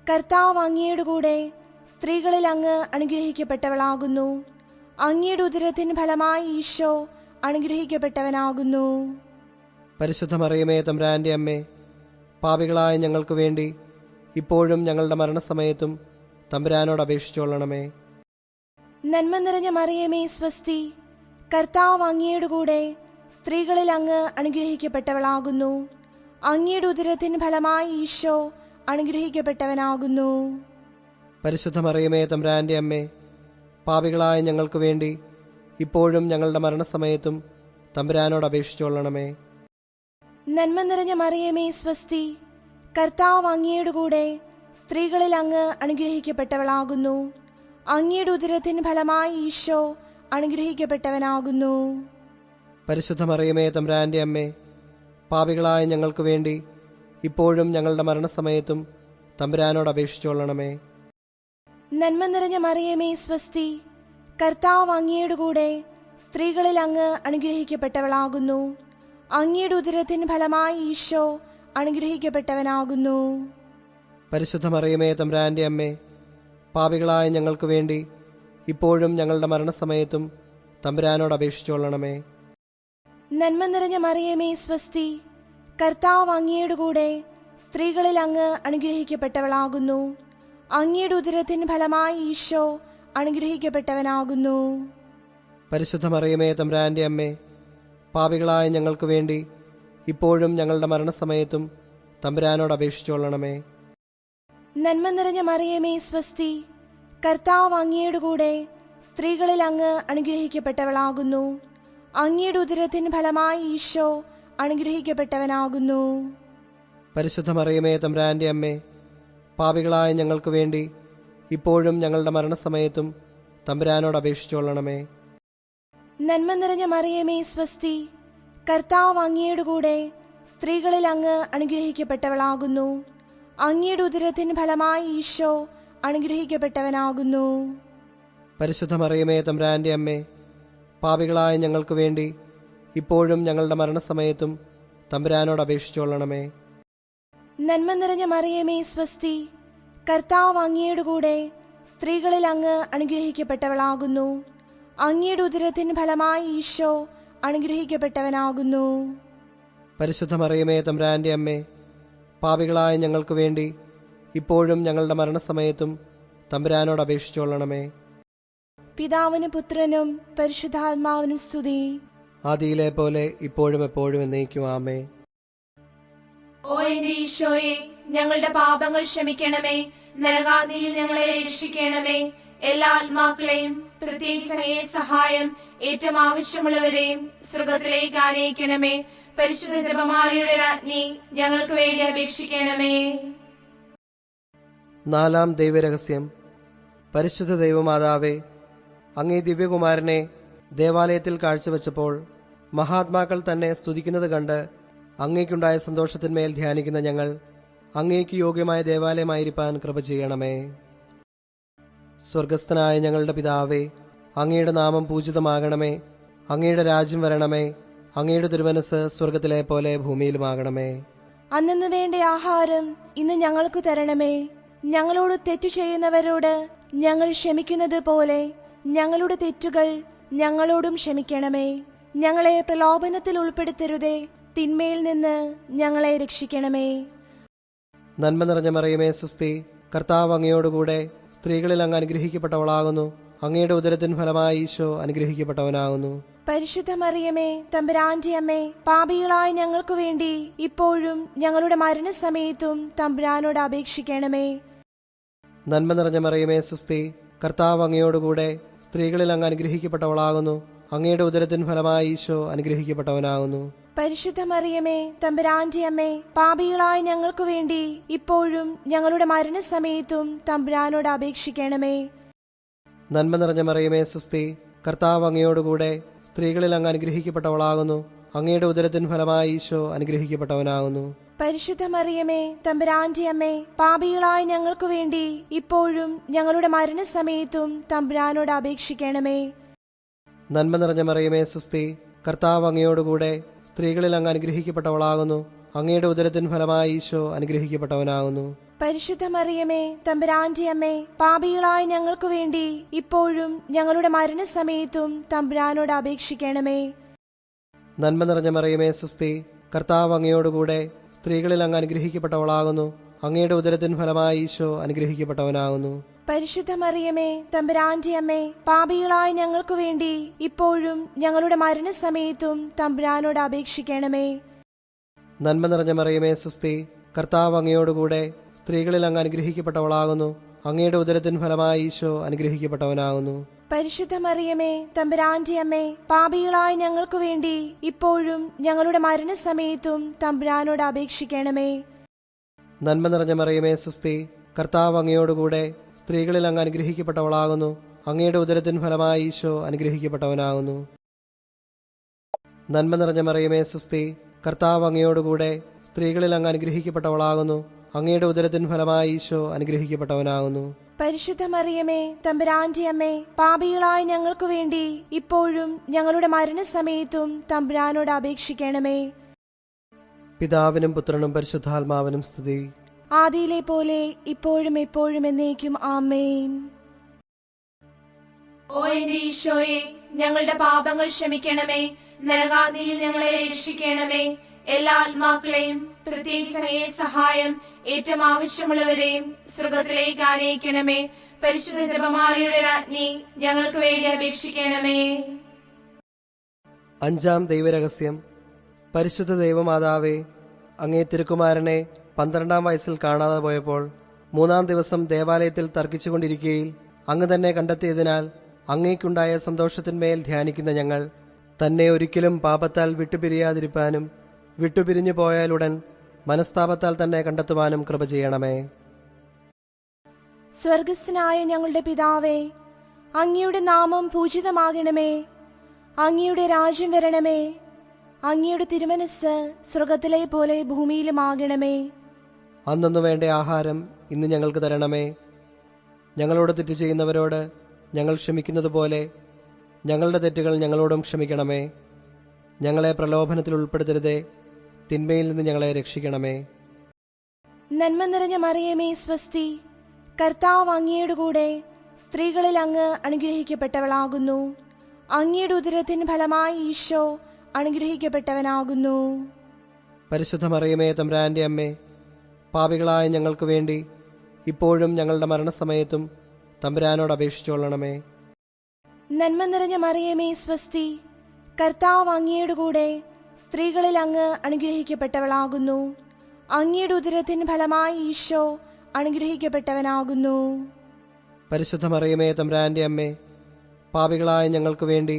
Speaker 3: കർത്താവ് അങ്ങയുടെ കൂടെ സ്ത്രീകളിൽ അങ്ങ് അനുഗ്രഹിക്കപ്പെട്ടവളാകുന്നു. അങ്ങയുടെ ഉദരത്തിൻ ഫലമായി ഈശോ അനുഗ്രഹിക്കപ്പെട്ടവനാകുന്നു.
Speaker 1: പരിശുദ്ധ മറിയമേ, തമ്പുരാന്റെ അമ്മേ, പാപികളായ ഞങ്ങൾക്ക് വേണ്ടി ഇപ്പോഴും ഞങ്ങളുടെ മരണസമയത്തും തമ്പുരാനോട് അപേക്ഷിച്ചുകൊള്ളണമേ.
Speaker 3: നന്മ നിറഞ്ഞ മറിയമേ, സ്വസ്തി. കർത്താവ് അങ്ങയുടെ കൂടെ സ്ത്രീകളിൽ അങ്ങ് അനുഗ്രഹിക്കപ്പെട്ടവളാകുന്നു. അങ്ങയുടെ ഉദരത്തിൻ ഫലമായി ഈശോ അനുഗ്രഹിക്കപ്പെട്ടവനാകുന്നു.
Speaker 1: പരിശുദ്ധ മറിയമേ തമ്പുരാന്റെ അമ്മേ, പാപികളായ ഞങ്ങൾക്ക് വേണ്ടി ഇപ്പോഴും ഞങ്ങളുടെ മരണസമയത്തും തമ്പുരാനോട് അപേക്ഷിച്ചുകൊള്ളണമേ.
Speaker 3: നന്മ നിറഞ്ഞ മറിയമേ സ്വസ്തി, കർത്താവ് അങ്ങയുടെ കൂടെ സ്ത്രീകളിൽ അങ്ങ് അനുഗ്രഹിക്കപ്പെട്ടവളാകുന്നു. അങ്ങയുടെ ഉദരത്തിൻ ഫലമായി ഈശോ അനുഗ്രഹിക്കപ്പെട്ടവനാകുന്നു.
Speaker 1: പരിശുദ്ധ മറിയമേ തമ്പുരാന്റെ അമ്മേ, പാപികളായ ഞങ്ങൾക്ക് വേണ്ടി ഇപ്പോഴും ഞങ്ങളുടെ മരണസമയത്തും തമ്പുരാനോട് അപേക്ഷിച്ചുകൊള്ളണമേ.
Speaker 3: നന്മ നിറഞ്ഞ മറിയമേ സ്വസ്തി, കർത്താവ് അങ്ങയുടെ കൂടെ സ്ത്രീകളിൽ അങ്ങ് അനുഗ്രഹിക്കപ്പെട്ടവളാകുന്നു. അങ്ങയുടെ ഉദരത്തിൻ ഫലമായി ഈശോ അനുഗ്രഹിക്കപ്പെട്ടവനാകുന്നു.
Speaker 1: പരിശുദ്ധ മറിയമേ തമ്പുരാന്റെ അമ്മേ, പാപികളായ ഞങ്ങൾക്ക് വേണ്ടി ഇപ്പോഴും ഞങ്ങളുടെ മരണസമയത്തും തമ്പുരാനോട് അപേക്ഷിച്ചുകൊള്ളണമേ.
Speaker 3: നന്മ നിറഞ്ഞ മറിയമേ സ്വസ്തി, കർത്താവ് അങ്ങയുടെ കൂടെ സ്ത്രീകളിൽ അങ്ങ് അനുഗ്രഹിക്കപ്പെട്ടവളാകുന്നു. അങ്ങയുടെ ഉദരത്തിൻ ഫലമായി ഈശോ അനുഗ്രഹിക്കപ്പെട്ടവനാകുന്നു.
Speaker 1: പരിശുദ്ധ മറിയമേ തമ്പുരാന്റെ അമ്മേ, പാപികളായ ഞങ്ങൾക്ക് വേണ്ടി ഇപ്പോഴും ഞങ്ങളുടെ മരണസമയത്തും തമ്പുരാനോട് അപേക്ഷിച്ചുകൊള്ളണമേ.
Speaker 3: നന്മ നിറഞ്ഞ മറിയമേ സ്വസ്തി, കർത്താവ് അങ്ങയുടെ കൂടെ സ്ത്രീകളിൽ അങ്ങ് അനുഗ്രഹിക്കപ്പെട്ടവളാകുന്നു. അങ്ങയുടെ ഉദരത്തിൻ ഫലമായി ഈശോ അനുഗ്രഹിക്കപ്പെട്ടവനാകുന്നു.
Speaker 1: പരിശുദ്ധ മറിയമേ തമ്പുരാന്റെ അമ്മേ, പാപികളായ ഞങ്ങൾക്ക് വേണ്ടി ഇപ്പോഴും ഞങ്ങളുടെ മരണസമയത്തും തമ്പുരാനോട് അപേക്ഷിച്ചുകൊള്ളണമേ.
Speaker 3: നന്മ നിറഞ്ഞ മറിയമേ സ്വസ്തി, കർത്താവ് അങ്ങയുടെ കൂടെ സ്ത്രീകളിൽ അങ്ങ് അനുഗ്രഹിക്കപ്പെട്ടവളാകുന്നു. അങ്ങയുടെ ഉദരത്തിൻ ഫലമായി ഈശോ അനുഗ്രഹിക്കപ്പെട്ടവനാകുന്നു.
Speaker 1: പരിശുദ്ധ മറിയമേ തമ്പുരാന്റെ അമ്മേ, പാപികളായ ഞങ്ങൾക്ക് വേണ്ടി ഇപ്പോഴും ഞങ്ങളുടെ മരണസമയത്തും തമ്പുരാനോട് അപേക്ഷിച്ചുകൊള്ളണമേ.
Speaker 3: നന്മ നിറഞ്ഞ മറിയമേ സ്വസ്തി, കർത്താവ് അങ്ങയുടെ കൂടെ സ്ത്രീകളിൽ അങ്ങ് അനുഗ്രഹിക്കപ്പെട്ടവളാകുന്നു. അങ്ങയുടെ ഉദരത്തിൻ ഫലമായി ഈശോ അനുഗ്രഹിക്കപ്പെട്ടവനാകുന്നു.
Speaker 1: പരിശുദ്ധ മറിയമേ തമ്പുരാന്റെ അമ്മേ, പാപികളായ ഞങ്ങൾക്ക് വേണ്ടി ഇപ്പോഴും ഞങ്ങളുടെ മരണസമയത്തും തമ്പുരാനോട് അപേക്ഷിച്ചുകൊള്ളണമേ.
Speaker 3: പിതാവിനും പുത്രനും പരിശുദ്ധാത്മാവിനും സ്തുതി.
Speaker 1: ആദിയിലെ പോലെ ഇപ്പോഴും എപ്പോഴും എന്നേക്കും ആമേൻ.
Speaker 2: ഓ എന്റെ ഈശോയെ, ഞങ്ങളുടെ പാപങ്ങൾ ക്ഷമിക്കണമേ. നരകാഗ്നിയിൽ ഞങ്ങളെ രക്ഷിക്കണമേ. എല്ലാ ആത്മാക്കളെയും പ്രത്യേകിച്ച് അങ്ങയെ സഹായം ഏറ്റവും ആവശ്യമുള്ളവരെയും സ്വർഗത്തിലേക്ക് ആനയിക്കണമേ. പരിശുദ്ധ ജപമാലയുടെ രാജ്ഞി, ഞങ്ങൾക്ക് വേണ്ടി അപേക്ഷിക്കണമേ.
Speaker 1: നാലാം ദൈവരഹസ്യം. പരിശുദ്ധ ദൈവമാതാവേ, അങ്ങേ ദിവ്യകുമാരനെ ദേവാലയത്തിൽ കാഴ്ചവെച്ചപ്പോൾ മഹാത്മാക്കൾ തന്നെ സ്തുതിക്കുന്നത് കണ്ട് അങ്ങേക്കുണ്ടായ സന്തോഷത്തിന്മേൽ ധ്യാനിക്കുന്ന ഞങ്ങൾ അങ്ങേക്ക് യോഗ്യമായ ദേവാലയമായിരിക്കാൻ കൃപ ചെയ്യണമേ. സ്വർഗസ്ഥനായ ഞങ്ങളുടെ പിതാവേ, അങ്ങയുടെ നാമം പൂജിതമാകണമേ. അങ്ങയുടെ രാജ്യം വരണമേ. അങ്ങയുടെ തിരുമനസ് സ്വർഗത്തിലെ പോലെ ഭൂമിയിലുമാകണമേ.
Speaker 3: അന്നു വേണ്ട ആഹാരം ഇന്ന് ഞങ്ങൾക്ക് തരണമേ. ഞങ്ങളോട് തെറ്റു ചെയ്യുന്നവരോട് ഞങ്ങൾ ക്ഷമിക്കുന്നത് പോലെ ഞങ്ങളുടെ തെറ്റുകൾ ഞങ്ങളോടും ക്ഷമിക്കണമേ. ഞങ്ങളെ പ്രലോഭനത്തിൽ ഉൾപ്പെടുത്തരുതേ, തിന്മയിൽ നിന്ന് ഞങ്ങളെ രക്ഷിക്കണമേ.
Speaker 1: നന്മ നിറഞ്ഞ മറിയമേ സുസ്തി, കർത്താവ് അങ്ങയോടുകൂടെ സ്ത്രീകളിൽ അങ്ങ് അനുഗ്രഹിക്കപ്പെട്ടവളാകുന്നു. അങ്ങയുടെ ഉദരത്തിൻ ഫലമായി ഈശോ അനുഗ്രഹിക്കപ്പെട്ടവനാകുന്നു.
Speaker 3: പരിശുദ്ധ മറിയമേ തമ്പുരാന്റെ അമ്മേ, പാപികളായ ഞങ്ങൾക്ക് വേണ്ടി ഇപ്പോഴും ഞങ്ങളുടെ മരണസമയത്തും തമ്പുരാനോട് അപേക്ഷിക്കണമേ.
Speaker 1: നന്മ നിറഞ്ഞ മറിയമേ സുസ്തി, കർത്താവ് അങ്ങയോടുകൂടെ സ്ത്രീകളിൽ അങ്ങ് അനുഗ്രഹിക്കപ്പെട്ടവളാകുന്നു. അങ്ങയുടെ ഉദരത്തിൻ ഫലമായി ഈശോ അനുഗ്രഹിക്കപ്പെട്ടവനാകുന്നു.
Speaker 3: പരിശുദ്ധ മറിയമേ തമ്പുരാന്റെ അമ്മേ, പാപികളായ ഞങ്ങൾക്ക് വേണ്ടി ഇപ്പോഴും ഞങ്ങളുടെ മരണസമയത്തും തമ്പുരാനോട് അപേക്ഷിക്കണമേ.
Speaker 1: നന്മ നിറഞ്ഞ മറിയമേ സുസ്തി, കർത്താവ് അങ്ങയോടുകൂടെ സ്ത്രീകളിൽ അങ്ങ് അനുഗ്രഹിക്കപ്പെട്ടവളാകുന്നു. അങ്ങയുടെ ഉദരത്തിൻ ഫലമായി ഈശോ അനുഗ്രഹിക്കപ്പെട്ടവനാകുന്നു.
Speaker 3: പരിശുദ്ധ മറിയമേ തമ്പുരാന്റെ അമ്മേ, പാപികളായ ഞങ്ങൾക്ക് വേണ്ടി ഇപ്പോഴും ഞങ്ങളുടെ മരണസമയത്തും തമ്പുരാനോട് അപേക്ഷിക്കണമേ.
Speaker 1: നന്മ നിറഞ്ഞ മറിയമേ സുസ്തി, കർത്താവ് അങ്ങയോടുകൂടെ സ്ത്രീകളിൽ അങ്ങ് അനുഗ്രഹിക്കപ്പെട്ടവളാകുന്നു. അങ്ങയുടെ ഉദരത്തിൻ ഫലമായി ഈശോ അനുഗ്രഹിക്കപ്പെട്ടവനാകുന്നു.
Speaker 3: പരിശുദ്ധ മറിയമേ തമ്പുരാന്റെ അമ്മേ, പാപികളായ ഞങ്ങൾക്ക് വേണ്ടി ഇപ്പോഴും ഞങ്ങളുടെ മരണസമയത്തും തമ്പുരാനോട് അപേക്ഷിക്കണമേ.
Speaker 1: നന്മ നിറഞ്ഞ മറിയമേ സുസ്തി, കർത്താവ് അങ്ങയോടുകൂടെ സ്ത്രീകളിൽ അങ്ങ് അനുഗ്രഹിക്കപ്പെട്ടവളാകുന്നു. അങ്ങയുടെ ഉദരത്തിൻ ഫലമായി ഈശോ അനുഗ്രഹിക്കപ്പെട്ടവനാകുന്നു.
Speaker 3: പരിശുദ്ധ മറിയമേ തമ്പുരാന്റെ അമ്മേ, പാപികളായ ഞങ്ങൾക്ക് വേണ്ടി ഇപ്പോഴും ഞങ്ങളുടെ മരണസമയത്തും തമ്പുരാനോട് അപേക്ഷിക്കണമേ.
Speaker 1: നന്മ നിറഞ്ഞ മറിയമേ സുസ്തി, കർത്താവ് അങ്ങയോടുകൂടെ സ്ത്രീകളിൽ അങ്ങ് അനുഗ്രഹിക്കപ്പെട്ടവളാകുന്നു. അങ്ങയുടെ ഉദരത്തിൻ ഫലമായി ഈശോ അനുഗ്രഹിക്കപ്പെട്ടവനാകുന്നു.
Speaker 3: പരിശുദ്ധ മറിയമേ, തമ്പുരാന്റെ അമ്മേ, പാപികളായ ഞങ്ങൾക്ക് വേണ്ടി ഇപ്പോഴും ഞങ്ങളുടെ മരണസമയത്തും തമ്പുരാനോട് അപേക്ഷിക്കണമേ.
Speaker 1: നന്മ നിറഞ്ഞ മറിയമേ, സുസ്തി. കർത്താവ് അങ്ങയോടുകൂടെ സ്ത്രീകളിൽ അങ്ങ് അനുഗ്രഹിക്കപ്പെട്ടവളാകുന്നു. അങ്ങയുടെ ഉദരത്തിൻ ഫലമായി ഈശോ അനുഗ്രഹിക്കപ്പെട്ടവനാകുന്നു. നന്മ നിറഞ്ഞ മറിയമേ, സുസ്തി. കർത്താവ് അങ്ങയോടുകൂടെ സ്ത്രീകളിൽ അങ്ങ് അനുഗ്രഹിക്കപ്പെട്ടവളാകുന്നു. അങ്ങയുടെ ഉദരത്തിൻ ഫലമായി ഈശോ അനുഗ്രഹിക്കപ്പെട്ടവനാകുന്നു.
Speaker 3: പരിശുദ്ധ മറിയമേ, തമ്പുരാന്റെ അമ്മേ, പാപികളായ ഞങ്ങൾക്ക് വേണ്ടി ഇപ്പോഴും ഞങ്ങളുടെ മരണസമയത്തും തമ്പുരാനോട് അപേക്ഷിക്കണമേ.
Speaker 1: പിതാവിനും പുത്രനും പരിശുദ്ധാത്മാവിനും സ്തുതി.
Speaker 3: ആദിയിലെ പോലെ ഇപ്പോഴും എപ്പോഴും എന്നേക്കും ആമേൻ.
Speaker 2: ഓ എന്റെ ഈശോയെ, ഞങ്ങളുടെ പാപങ്ങൾ ക്ഷമിക്കണമേ. നരകാഗ്നിയിൽ ഞങ്ങളെ രക്ഷിക്കണമേ. എല്ലാ ആത്മാക്കളെയും പ്രത്യേകിച്ച് അങ്ങയെ സഹായം ഏറ്റവും ആവശ്യമുള്ളവരെയും സ്വർഗത്തിലേക്ക് ആനയിക്കണമേ. പരിശുദ്ധ ജപമാലയുടെ രാജ്ഞി, ഞങ്ങൾക്ക് വേണ്ടി അപേക്ഷിക്കണമേ.
Speaker 1: അഞ്ചാം ദൈവരഹസ്യം. പരിശുദ്ധ ദൈവമാതാവേ, അങ്ങേ തിരുക്കുമാരനെ 12-ാം വയസ്സിൽ കാണാതെ പോയപ്പോൾ 3-ാം ദിവസം ദേവാലയത്തിൽ തർക്കിച്ചുകൊണ്ടിരിക്കുകയിൽ അങ്ങ് തന്നെ കണ്ടെത്തിയതിനാൽ അങ്ങേക്കുണ്ടായ സന്തോഷത്തിന്മേൽ ധ്യാനിക്കുന്ന ഞങ്ങൾ തന്നെ ഒരിക്കലും പാപത്താൽ വിട്ടുപിരിയാതിരിപ്പാനും വിട്ടുപിരിഞ്ഞു പോയാലുടൻ മനസ്താപത്താൽ തന്നെ കണ്ടെത്തുവാനും കൃപ ചെയ്യണമേ.
Speaker 3: സ്വർഗസ്ഥനായ ഞങ്ങളുടെ പിതാവേ, അങ്ങയുടെ നാമം പൂജിതമാകണമേ. അങ്ങയുടെ രാജ്യം വരണമേ. അങ്ങയുടെ തിരുമനസ് സ്വർഗത്തിലെ പോലെ ഭൂമിയിലുമാകണമേ.
Speaker 1: അന്നു വേണ്ട ആഹാരം ഇന്ന് ഞങ്ങൾക്ക് തരണമേ. ഞങ്ങളോട് തെറ്റ് ചെയ്യുന്നവരോട് ഞങ്ങൾ ക്ഷമിക്കുന്നത് പോലെ ഞങ്ങളുടെ തെറ്റുകൾ ഞങ്ങളോടും ക്ഷമിക്കണമേ. ഞങ്ങളെ പ്രലോഭനത്തിൽ ഉൾപ്പെടുത്തരുതേ, തിന്മയിൽ നിന്ന് ഞങ്ങളെ രക്ഷിക്കണമേ.
Speaker 3: നന്മ നിറഞ്ഞ മറിയമേ, സ്വസ്തി. കർത്താവ് അങ്ങയുടെ കൂടെ സ്ത്രീകളിൽ അങ്ങ് അനുഗ്രഹിക്കപ്പെട്ടവളാകുന്നു. അങ്ങയുടെ ഉദരത്തിൻ ഫലമായി ഈശോ അനുഗ്രഹിക്കപ്പെട്ടവനാകുന്നു.
Speaker 1: പരിശുദ്ധ മറിയമേ, തമ്പുരാന്റെ അമ്മേ, പാപികളായ ഞങ്ങൾക്ക് വേണ്ടി ഇപ്പോഴും ഞങ്ങളുടെ മരണസമയത്തും തമ്പുരാനോട് അപേക്ഷിച്ചുകൊള്ളണമേ.
Speaker 3: നന്മ നിറഞ്ഞ മറിയമേ, സ്വസ്തി. കർത്താവ് അങ്ങയുടെ കൂടെ സ്ത്രീകളിൽ അങ്ങ് അനുഗ്രഹിക്കപ്പെട്ടവളാകുന്നു. അങ്ങയുടെ ഉദരത്തിൻ ഫലമായി ഈശോ അനുഗ്രഹിക്കപ്പെട്ടവനാകുന്നു.
Speaker 1: പരിശുദ്ധ മറിയമേ, തമ്പുരാന്റെ അമ്മേ, പാപികളായ ഞങ്ങൾക്ക് വേണ്ടി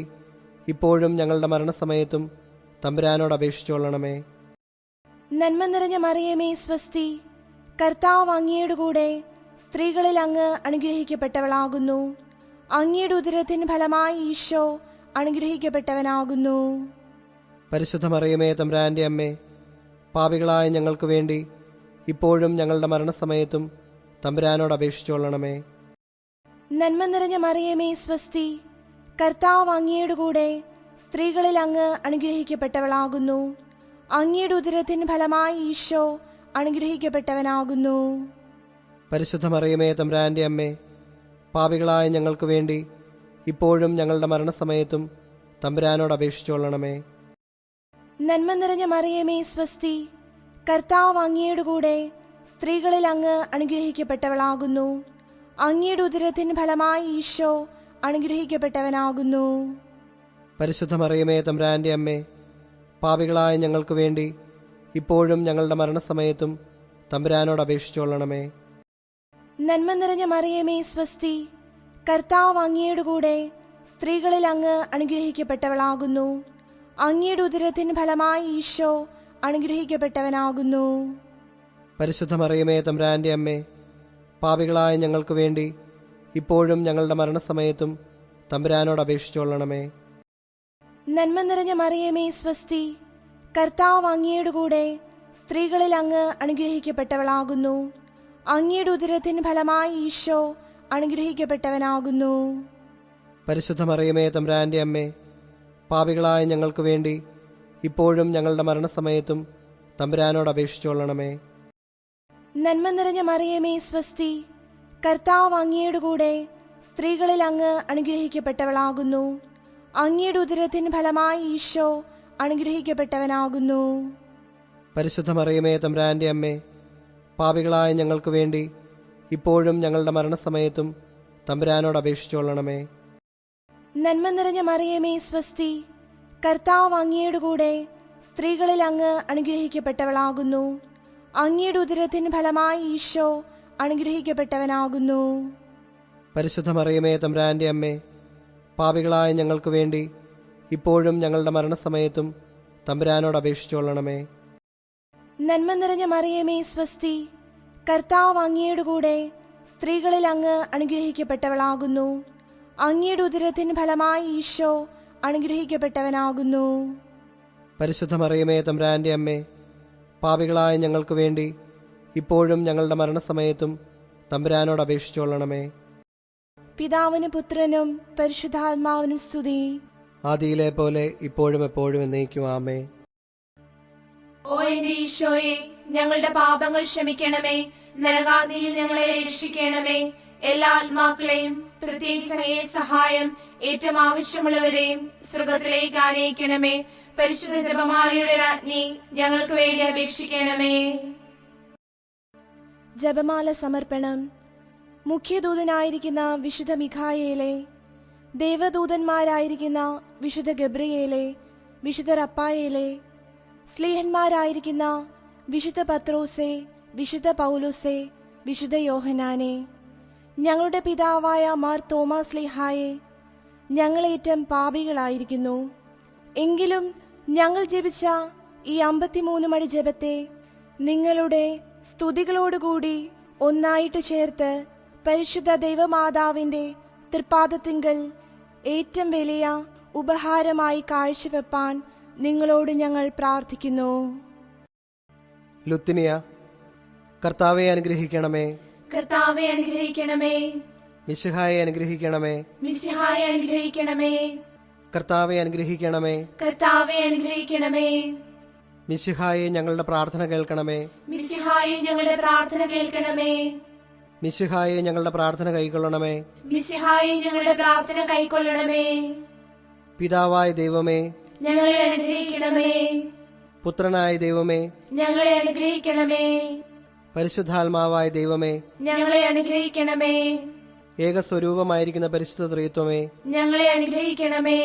Speaker 1: ഇപ്പോഴും ഞങ്ങളുടെ മരണസമയത്തും തമ്പുരാനോട് അപേക്ഷിച്ചുകൊള്ളണമേ.
Speaker 3: നന്മ നിറഞ്ഞ മറിയമേ, സ്വസ്തി. കർത്താവ് അങ്ങയുടെ കൂടെ സ്ത്രീകളിൽ അങ്ങ് അനുഗ്രഹിക്കപ്പെട്ടവളാകുന്നു. അങ്ങയുടെ ഉദരത്തിൻ ഫലമായി ഈശോ അനുഗ്രഹിക്കപ്പെട്ടവനാകുന്നു.
Speaker 1: പരിശുദ്ധ മറിയമേ, തമ്പുരാന്റെ അമ്മേ, പാപികളായ ഞങ്ങൾക്ക് വേണ്ടി ഇപ്പോഴും ഞങ്ങളുടെ മരണസമയത്തും തമ്പുരാനോട് അപേക്ഷിച്ചുകൊള്ളണമേ.
Speaker 3: നന്മ നിറഞ്ഞ മറിയമേ, സ്വസ്തി. കർത്താവ് അങ്ങയുടെ കൂടെ സ്ത്രീകളിൽ അങ്ങ് അനുഗ്രഹിക്കപ്പെട്ടവളാകുന്നു. അങ്ങയുടെ ഉദരത്തിൻ ഫലമായി ഈശോ അനുഗ്രഹിക്കപ്പെട്ടവനാകുന്നു.
Speaker 1: പരിശുദ്ധ മറിയമേ, തമ്പുരാന്റെ അമ്മേ, പാപികളായ ഞങ്ങൾക്ക് വേണ്ടി ഇപ്പോഴും ഞങ്ങളുടെ മരണസമയത്തും തമ്പുരാനോട് അപേക്ഷിച്ചുകൊള്ളണമേ.
Speaker 3: നന്മ നിറഞ്ഞ മറിയമേ, സ്വസ്തി. കർത്താവ് അങ്ങയുടെ കൂടെ സ്ത്രീകളിൽ അങ്ങ് അനുഗ്രഹിക്കപ്പെട്ടവളാകുന്നു. അങ്ങയുടെ ഉദരത്തിൻ ഫലമായി ഈശോ അനുഗ്രഹിക്കപ്പെട്ടവനാകുന്നു.
Speaker 1: പരിശുദ്ധ മറിയമേ, തമ്പുരാന്റെ അമ്മേ, പാപികളായ ഞങ്ങൾക്ക് വേണ്ടി ഇപ്പോഴും ഞങ്ങളുടെ മരണസമയത്തും തമ്പുരാനോട് അപേക്ഷിച്ചുകൊള്ളണമേ.
Speaker 3: നന്മ നിറഞ്ഞ മറിയമേ, സ്വസ്തി. കർത്താവ് അങ്ങയുടെ കൂടെ സ്ത്രീകളിൽ അങ്ങ് അനുഗ്രഹിക്കപ്പെട്ടവളാകുന്നു. അങ്ങയുടെ ഉദരത്തിൻ ഫലമായി ഈശോ അനുഗ്രഹിക്കപ്പെട്ടവനാകുന്നു.
Speaker 1: പരിശുദ്ധ മറിയമേ, തമ്പുരാന്റെ അമ്മേ, പാപികളായ ഞങ്ങൾക്ക് വേണ്ടി ഇപ്പോഴും ഞങ്ങളുടെ മരണസമയത്തും തമ്പുരാനോട് അപേക്ഷിച്ചുകൊള്ളണമേ.
Speaker 3: നന്മ നിറഞ്ഞ മറിയമേ, സ്വസ്തി. കർത്താവ് അങ്ങയുടെ കൂടെ സ്ത്രീകളിൽ അങ്ങ് അനുഗ്രഹിക്കപ്പെട്ടവളാകുന്നു. അങ്ങയുടെ ഉദരത്തിൻ ഫലമായി ഈശോ അനുഗ്രഹിക്കപ്പെട്ടവനാകുന്നു.
Speaker 1: പരിശുദ്ധ മറിയമേ, തമ്പുരാന്റെ അമ്മേ, പാപികളായ ഞങ്ങൾക്ക് വേണ്ടി ഇപ്പോഴും ഞങ്ങളുടെ മരണസമയത്തും തമ്പുരാനോട് അപേക്ഷിച്ചുകൊള്ളണമേ.
Speaker 3: നന്മ നിറഞ്ഞ മറിയമേ, സ്വസ്തി. കർത്താവ് അങ്ങയുടെ കൂടെ സ്ത്രീകളിൽ അങ്ങ് അനുഗ്രഹിക്കപ്പെട്ടവളാകുന്നു. അങ്ങയുടെ ഉദരത്തിൻ ഫലമായി ഈശോ അനുഗ്രഹിക്കപ്പെട്ടവനാകുന്നു.
Speaker 1: പരിശുദ്ധ മറിയമേ, തമ്പുരാന്റെ അമ്മേ, പാപികളായ ഞങ്ങൾക്ക് വേണ്ടി ഇപ്പോഴും ഞങ്ങളുടെ മരണസമയത്തും തമ്പുരാനോട് അപേക്ഷിച്ചുകൊള്ളണമേ.
Speaker 3: നന്മ നിറഞ്ഞ മറിയമേ, സ്വസ്തി. കർത്താവ് അങ്ങയുടെ കൂടെ സ്ത്രീകളിൽ അങ്ങ് അനുഗ്രഹിക്കപ്പെട്ടവളാകുന്നു. അങ്ങയുടെ ഉദരത്തിന് ഫലമായി ഈശോ അനുഗ്രഹിക്കപ്പെട്ടവനാകുന്നു.
Speaker 1: പരിശുദ്ധ മറിയമേ തമ്പുരാന്റെ അമ്മേ, പാപികളായ ഞങ്ങൾക്ക് വേണ്ടി ഇപ്പോഴും ഞങ്ങളുടെ മരണസമയത്തും തമ്പുരാനോട് അപേക്ഷിച്ചുകൊള്ളണമേ.
Speaker 3: നന്മ നിറഞ്ഞ മറിയമേ സ്വസ്തി, കർത്താവ് അങ്ങയുടെ കൂടെ സ്ത്രീകളിൽ അങ്ങ് അനുഗ്രഹിക്കപ്പെട്ടവളാകുന്നു. അങ്ങയുടെ ഉദരത്തിന് ഫലമായി ഈശോ അനുഗ്രഹിക്കപ്പെട്ടവനാകുന്നു.
Speaker 1: പരിശുദ്ധ മറിയമേ തമ്പുരാന്റെ അമ്മേ, പാപികളായ ഞങ്ങൾക്ക് വേണ്ടി ഇപ്പോഴും ഞങ്ങളുടെ മരണസമയത്തും തമ്പുരാനോട് അപേക്ഷിച്ചുകൊള്ളണമേ.
Speaker 3: പിതാവിനും പുത്രനും പരിശുദ്ധാത്മാവിനും സ്തുതി.
Speaker 1: ആദിയിലെ പോലെ ഇപ്പോഴും എപ്പോഴും എന്നേക്കും ആമേൻ.
Speaker 2: ഓ എന്റെ ഈശോയെ, ഞങ്ങളുടെ പാപങ്ങൾ ക്ഷമിക്കണമേ. നരകാഗ്നിയിൽ ഞങ്ങളെ രക്ഷിക്കണമേ. എല്ലാ ആത്മാക്കളെയും പ്രത്യേകിച്ച് അങ്ങയെ സഹായം ഏറ്റവും ആവശ്യമുള്ളവരെയും സ്വർഗത്തിലേക്ക് ആനയിക്കണമേ. പരിശുദ്ധ ജപമാലയുടെ രാജ്ഞി, ഞങ്ങൾക്ക് വേണ്ടി അപേക്ഷിക്കണമേ.
Speaker 3: ജപമാല സമർപ്പണം. മുഖ്യദൂതനായിരിക്കുന്ന വിശുദ്ധ മിഖായേലെ, ദേവദൂതന്മാരായിരിക്കുന്ന വിശുദ്ധ ഗബ്രിയേലെ, വിശുദ്ധ റപ്പായേലെ, സ്ലീഹന്മാരായിരിക്കുന്ന വിശുദ്ധ പത്രോസെ, വിശുദ്ധ പൗലോസെ, വിശുദ്ധ യോഹനാനെ, ഞങ്ങളുടെ പിതാവായ മാർ തോമാസ് സ്ലീഹായെ, ഞങ്ങളേറ്റം പാപികളായിരിക്കുന്നു. എങ്കിലും ഞങ്ങൾ ജപിച്ച ഈ 53 മണി ജപത്തെ നിങ്ങളുടെ സ്തുതികളോടുകൂടി ഒന്നായിട്ട് ചേർത്ത് പരിശുദ്ധ ദൈവമാതാവിന്റെ തൃപ്പാദത്തിങ്കൽ ഏറ്റവും വലിയ ഉപഹാരമായി കാഴ്ചവെപ്പാൻ നിങ്ങളോട് ഞങ്ങൾ പ്രാർത്ഥിക്കുന്നു.
Speaker 1: ലുത്തിനിയ. കർത്താവെ അനുഗ്രഹിക്കണമേ.
Speaker 2: കർത്താവെ അനുഗ്രഹിക്കണമേ.
Speaker 1: മിശിഹായെ അനുഗ്രഹിക്കണമേ.
Speaker 2: മിശിഹായെ അനുഗ്രഹിക്കണമേ.
Speaker 1: കർത്താവെ അനുഗ്രഹിക്കണമേ.
Speaker 2: കർത്താവെ അനുഗ്രഹിക്കണമേ.
Speaker 1: മിശിഹായെ ഞങ്ങളുടെ പ്രാർത്ഥന കേൾക്കണമേ.
Speaker 2: മിശിഹായെ ഞങ്ങളുടെ പ്രാർത്ഥന കേൾക്കണമേ.
Speaker 1: മിശിഹായെ ഞങ്ങളുടെ പ്രാർത്ഥന കൈക്കൊള്ളണമേ.
Speaker 2: മിശിഹായെ ഞങ്ങളുടെ പ്രാർത്ഥന കൈക്കൊള്ളണമേ.
Speaker 1: പിതാവായ ദൈവമേ,
Speaker 2: ഞങ്ങളെ അനുഗ്രഹിക്കണമേ.
Speaker 1: പുത്രനായ ദൈവമേ,
Speaker 2: ഞങ്ങളെ അനുഗ്രഹിക്കണമേ.
Speaker 1: പരിശുദ്ധാത്മാവായ ദൈവമേ,
Speaker 2: ഞങ്ങളെ അനുഗ്രഹിക്കണമേ.
Speaker 1: ഏകസ്വരൂപമായിരിക്കുന്ന പരിശുദ്ധ ത്രിത്വമേ,
Speaker 2: ഞങ്ങളെ അനുഗ്രഹിക്കണമേ.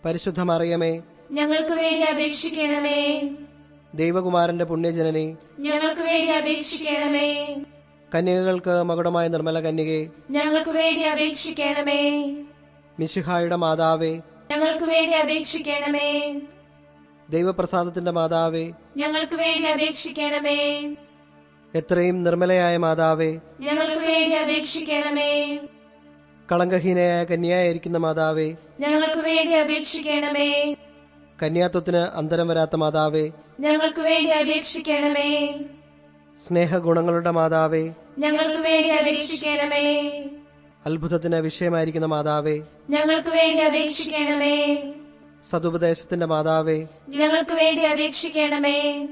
Speaker 1: പരിശുദ്ധ മറിയമേ,
Speaker 2: ഞങ്ങൾക്ക് വേണ്ടി അപേക്ഷിക്കണമേ.
Speaker 1: ദൈവകുമാരന്റെ പുണ്യജനനി,
Speaker 2: ഞങ്ങൾക്ക് വേണ്ടി അപേക്ഷിക്കണമേ.
Speaker 1: കന്യകകൾക്ക് മകുടമായ നിർമ്മല കന്യകെ,
Speaker 2: ഞങ്ങൾക്ക് വേണ്ടി അപേക്ഷിക്കണമേ.
Speaker 1: മിശിഹായുടെ മാതാവേ,
Speaker 2: ഞങ്ങൾക്ക് വേണ്ടി അപേക്ഷിക്കണമേ.
Speaker 1: ദൈവപ്രസാദത്തിന്റെ മാതാവേ,
Speaker 2: ഞങ്ങൾക്ക് വേണ്ടി അപേക്ഷിക്കണമേ.
Speaker 1: എത്രയും നിർമ്മലയായ മാതാവേ,
Speaker 2: ഞങ്ങൾക്ക് വേണ്ടി അപേക്ഷിക്കണമേ.
Speaker 1: കളങ്കഹീനയായ കന്യായിരിക്കുന്ന മാതാവേ,
Speaker 2: ഞങ്ങൾക്ക് വേണ്ടി അപേക്ഷിക്കണമേ.
Speaker 1: കന്യാത്വത്തിന് അന്തരം വരാത്ത മാതാവേ,
Speaker 2: ഞങ്ങൾക്ക് വേണ്ടി അപേക്ഷിക്കണമേ.
Speaker 1: സ്നേഹഗുണങ്ങളുടെ മാതാവേ,
Speaker 2: ഞങ്ങൾക്ക് വേണ്ടി അപേക്ഷിക്കണമേ.
Speaker 1: അത്ഭുതത്തിന് വിഷയമായിരിക്കുന്ന മാതാവേ,
Speaker 2: ഞങ്ങൾക്ക് വേണ്ടി അപേക്ഷിക്കണമേ.
Speaker 1: സതുപദേശത്തിന്റെ മാതാവേ,
Speaker 2: ഞങ്ങൾക്ക് വേണ്ടി അപേക്ഷിക്കണമേ.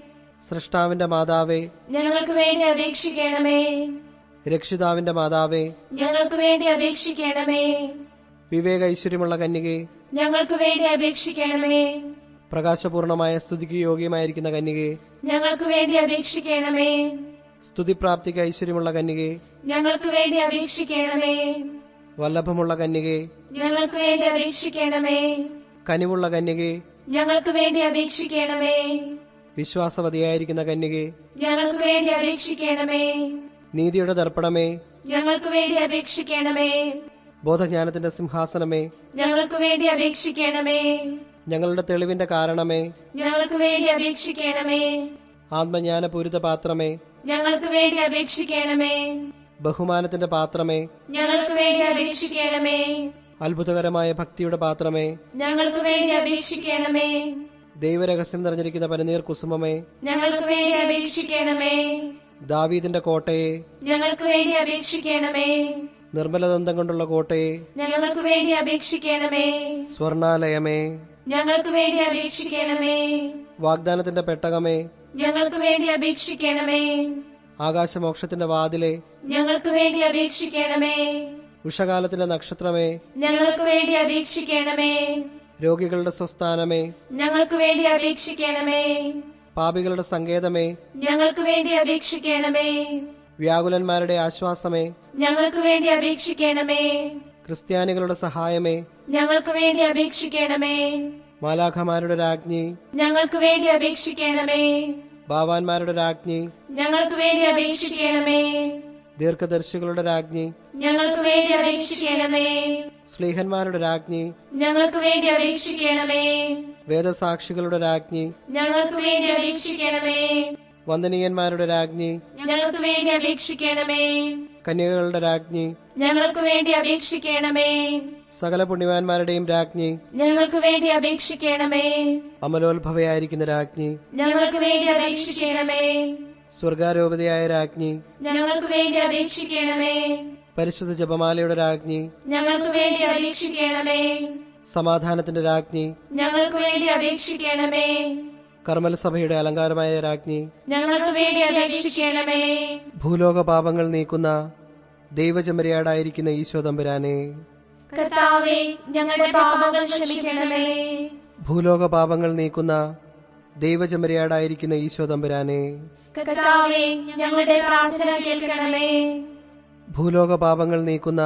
Speaker 1: സൃഷ്ടാവിന്റെ മാതാവേ,
Speaker 2: ഞങ്ങൾക്ക് വേണ്ടി അപേക്ഷിക്കണമേ.
Speaker 1: രക്ഷിതാവിന്റെ മാതാവേ,
Speaker 2: ഞങ്ങൾക്ക് വേണ്ടി അപേക്ഷിക്കണമേ.
Speaker 1: വിവേക ഐശ്വര്യമുള്ള കന്യകെ,
Speaker 2: ഞങ്ങൾക്ക് വേണ്ടി അപേക്ഷിക്കണമേ.
Speaker 1: പ്രകാശപൂർണമായ സ്തുതിക്ക് യോഗ്യമായിരിക്കുന്ന കന്യകെ,
Speaker 2: ഞങ്ങൾക്ക് വേണ്ടി അപേക്ഷിക്കണമേ.
Speaker 1: സ്തുതിപ്രാപ്തിക്ക് ഐശ്വര്യമുള്ള കന്യകെ,
Speaker 2: ഞങ്ങൾക്ക് വേണ്ടി അപേക്ഷിക്കണമേ.
Speaker 1: വല്ലഭമുള്ള കന്യകെ,
Speaker 2: ഞങ്ങൾക്ക് വേണ്ടി അപേക്ഷിക്കണമേ.
Speaker 1: കനിവുള്ള കന്യകെ,
Speaker 2: ഞങ്ങൾക്ക് വേണ്ടി അപേക്ഷിക്കണമേ.
Speaker 1: വിശ്വാസവതിയായിരിക്കുന്ന കന്യകെ,
Speaker 2: ഞങ്ങൾക്ക് വേണ്ടി അപേക്ഷിക്കണമേ.
Speaker 1: നീതിയുടെ ദർപ്പണമേ,
Speaker 2: ഞങ്ങൾക്ക് വേണ്ടി അപേക്ഷിക്കണമേ.
Speaker 1: ബോധജ്ഞാനത്തിന്റെ സിംഹാസനമേ,
Speaker 2: ഞങ്ങൾക്ക് വേണ്ടി അപേക്ഷിക്കണമേ.
Speaker 1: ഞങ്ങളുടെ തെളിവിന്റെ കാരണമേ,
Speaker 2: ഞങ്ങൾക്ക് വേണ്ടി അപേക്ഷിക്കണമേ.
Speaker 1: ആത്മജ്ഞാനപൂരിത പാത്രമേ,
Speaker 2: ഞങ്ങൾക്ക് വേണ്ടി അപേക്ഷിക്കണമേ.
Speaker 1: ബഹുമാനത്തിന്റെ പാത്രമേ,
Speaker 2: ഞങ്ങൾക്ക് വേണ്ടി അപേക്ഷിക്കണമേ.
Speaker 1: അത്ഭുതകരമായ ഭക്തിയുടെ പാത്രമേ,
Speaker 2: ഞങ്ങൾക്ക് വേണ്ടി അപേക്ഷിക്കണമേ.
Speaker 1: ദൈവരഹസ്യം നിറഞ്ഞിരിക്കുന്ന പനിനീർ കുസുമമേ,
Speaker 2: ഞങ്ങൾക്ക് വേണ്ടി അപേക്ഷിക്കണമേ.
Speaker 1: ദാവീദിന്റെ കോട്ടയെ,
Speaker 2: ഞങ്ങൾക്ക് വേണ്ടി അപേക്ഷിക്കണമേ.
Speaker 1: നിർമ്മലദന്തം കൊണ്ടുള്ള കോട്ടയെ,
Speaker 2: ഞങ്ങൾക്ക് വേണ്ടി അപേക്ഷിക്കണമേ.
Speaker 1: സ്വർണാലയമേ,
Speaker 2: ഞങ്ങൾക്ക് വേണ്ടി അപേക്ഷിക്കണമേ.
Speaker 1: വാഗ്ദാനത്തിന്റെ പെട്ടകമേ,
Speaker 2: ഞങ്ങൾക്ക് വേണ്ടി അപേക്ഷിക്കണമേ.
Speaker 1: ആകാശമോക്ഷത്തിന്റെ വാതിലെ,
Speaker 2: ഞങ്ങൾക്ക് വേണ്ടി അപേക്ഷിക്കണമേ.
Speaker 1: ഉഷകാലത്തിന്റെ നക്ഷത്രമേ,
Speaker 2: ഞങ്ങൾക്ക് വേണ്ടി അപേക്ഷിക്കണമേ.
Speaker 1: രോഗികളുടെ സ്വസ്ഥാനമേ,
Speaker 2: ഞങ്ങൾക്ക് വേണ്ടി അപേക്ഷിക്കണമേ.
Speaker 1: പാപികളുടെ സങ്കേതമേ,
Speaker 2: ഞങ്ങൾക്ക് വേണ്ടി അപേക്ഷിക്കണമേ.
Speaker 1: വ്യാകുലന്മാരുടെ ആശ്വാസമേ,
Speaker 2: ഞങ്ങൾക്ക് വേണ്ടി അപേക്ഷിക്കണമേ.
Speaker 1: ക്രിസ്ത്യാനികളുടെ സഹായമേ,
Speaker 2: ഞങ്ങൾക്ക് വേണ്ടി അപേക്ഷിക്കണമേ.
Speaker 1: മാലാഖമാരുടെ രാജ്ഞി,
Speaker 2: ഞങ്ങൾക്ക് വേണ്ടി അപേക്ഷിക്കണമേ.
Speaker 1: ബാവാന്മാരുടെ രാജ്ഞി,
Speaker 2: ഞങ്ങൾക്ക് വേണ്ടി അപേക്ഷിക്കണമേ.
Speaker 1: ദീർഘദർശികളുടെ രാജ്ഞി,
Speaker 2: ഞങ്ങൾക്ക് വേണ്ടി അപേക്ഷിക്കണമേ.
Speaker 1: സ്ലീഹന്മാരുടെ രാജ്ഞി,
Speaker 2: ഞങ്ങൾക്ക് വേണ്ടി അപേക്ഷിക്കണമേ.
Speaker 1: വേദസാക്ഷികളുടെ രാജ്ഞി,
Speaker 2: ഞങ്ങൾക്ക് വേണ്ടി അപേക്ഷിക്കണമേ.
Speaker 1: വന്ദനീയന്മാരുടെ രാജ്ഞി,
Speaker 2: ഞങ്ങൾക്ക് വേണ്ടി അപേക്ഷിക്കണമേ.
Speaker 1: കന്യകകളുടെ രാജ്ഞി,
Speaker 2: ഞങ്ങൾക്ക് വേണ്ടി അപേക്ഷിക്കണമേ.
Speaker 1: സകല പുണ്യവാന്മാരുടെയും രാജ്ഞി,
Speaker 2: ഞങ്ങൾക്ക് വേണ്ടി അപേക്ഷിക്കണമേ.
Speaker 1: അമലോത്ഭവയായിരിക്കുന്ന രാജ്ഞി,
Speaker 2: ഞങ്ങൾക്ക് വേണ്ടി അപേക്ഷിക്കണമേ.
Speaker 1: സ്വർഗാരോപതയായ രാജ്ഞി,
Speaker 2: ഞങ്ങൾക്ക് വേണ്ടി അപേക്ഷിക്കണമേ.
Speaker 1: പരിശുദ്ധ ജപമാലയുടെ രാജ്ഞി,
Speaker 2: ഞങ്ങൾക്ക് വേണ്ടി അപേക്ഷിക്കണമേ.
Speaker 1: സമാധാനത്തിന്റെ രാജ്ഞി,
Speaker 2: ഞങ്ങൾക്ക് വേണ്ടി അപേക്ഷിക്കണമേ.
Speaker 1: കർമ്മല സഭയുടെ അലങ്കാരമായ രാജ്ഞി,
Speaker 2: ഞങ്ങൾക്ക് വേണ്ടി അപേക്ഷിക്കണമേ.
Speaker 1: ഭൂലോക പാപങ്ങൾ നീക്കുന്ന ദൈവചമരിയാടായിരിക്കുന്ന ഈശോ തമ്പുരാനെ,
Speaker 2: കർത്താവേ, ഞങ്ങളുടെ പാപങ്ങൾ ക്ഷമിക്കണമേ.
Speaker 1: ഭൂലോക പാപങ്ങൾ നീക്കുന്ന ദൈവചമരിയാടായിരിക്കുന്ന ഈശോ തമ്പുരാനെ,
Speaker 2: കർത്താവേ, ഞങ്ങളുടെ പ്രാർത്ഥന കേൾക്കണമേ.
Speaker 1: ഭൂലോക പാപങ്ങൾ നീക്കുന്ന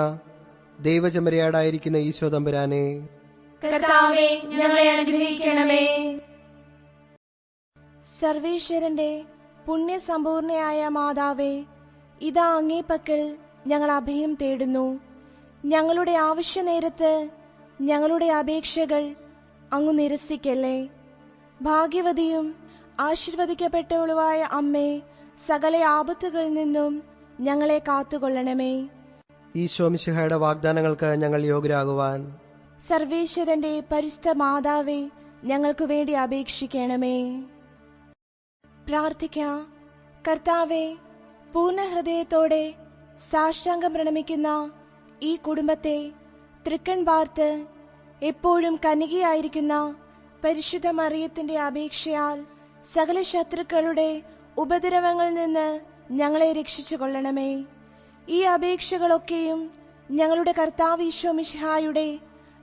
Speaker 1: ദൈവചമരിയാടായിരിക്കുന്ന ഈശോ തമ്പുരാനെ,
Speaker 2: കർത്താവേ, ഞങ്ങളെ അനുഗ്രഹിക്കണമേ.
Speaker 3: സർവേശ്വരന്റെ പുണ്യസമ്പൂർണയായ മാതാവേ, ഇതാ അങ്ങേ പക്കൽ ഞങ്ങൾ അഭയം തേടുന്നു. ഞങ്ങളുടെ ആവശ്യനേരത്ത് ഞങ്ങളുടെ അപേക്ഷകൾ അങ്ങു നിരസിക്കല്ലേ. ഭാഗ്യവതിയും ആശീർവദിക്കപ്പെട്ടവളുമായ അമ്മേ, സകല ആപത്തുകളിൽ നിന്നും ഞങ്ങളെ കാത്തുകൊള്ളണമേ.
Speaker 1: ഈശോ മിശിഹായുടെ വാഗ്ദാനങ്ങൾക്ക് ഞങ്ങൾ യോഗ്യരാകുവാൻ
Speaker 3: സർവേശ്വരന്റെ പരിശുദ്ധ മാതാവേ, ഞങ്ങൾക്ക് വേണ്ടി അപേക്ഷിക്കണമേ. പ്രാർത്ഥിക്കാം. കർത്താവേ, പൂർണ്ണ ഹൃദയത്തോടെ സാഷ്ടാംഗം പ്രണമിക്കുന്ന ഈ കുടുംബത്തെ തൃക്കൺ പാർത്ത് എപ്പോഴും കന്യകയായിരിക്കുന്ന പരിശുദ്ധ മറിയത്തിന്റെ അപേക്ഷയാൽ സകല ശത്രുക്കളുടെ ഉപദ്രവങ്ങളിൽ നിന്ന് ഞങ്ങളെ രക്ഷിച്ചു കൊള്ളണമേ. ഈ അപേക്ഷകളൊക്കെയും ഞങ്ങളുടെ കർത്താവ് ഈശോ മിശിഹായുടെ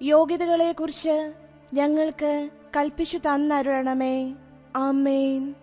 Speaker 3: യോഗ്യതകളെക്കുറിച്ച് ഞങ്ങൾക്ക് കൽപ്പിച്ചു തന്നരുളണമേ. ആമേൻ.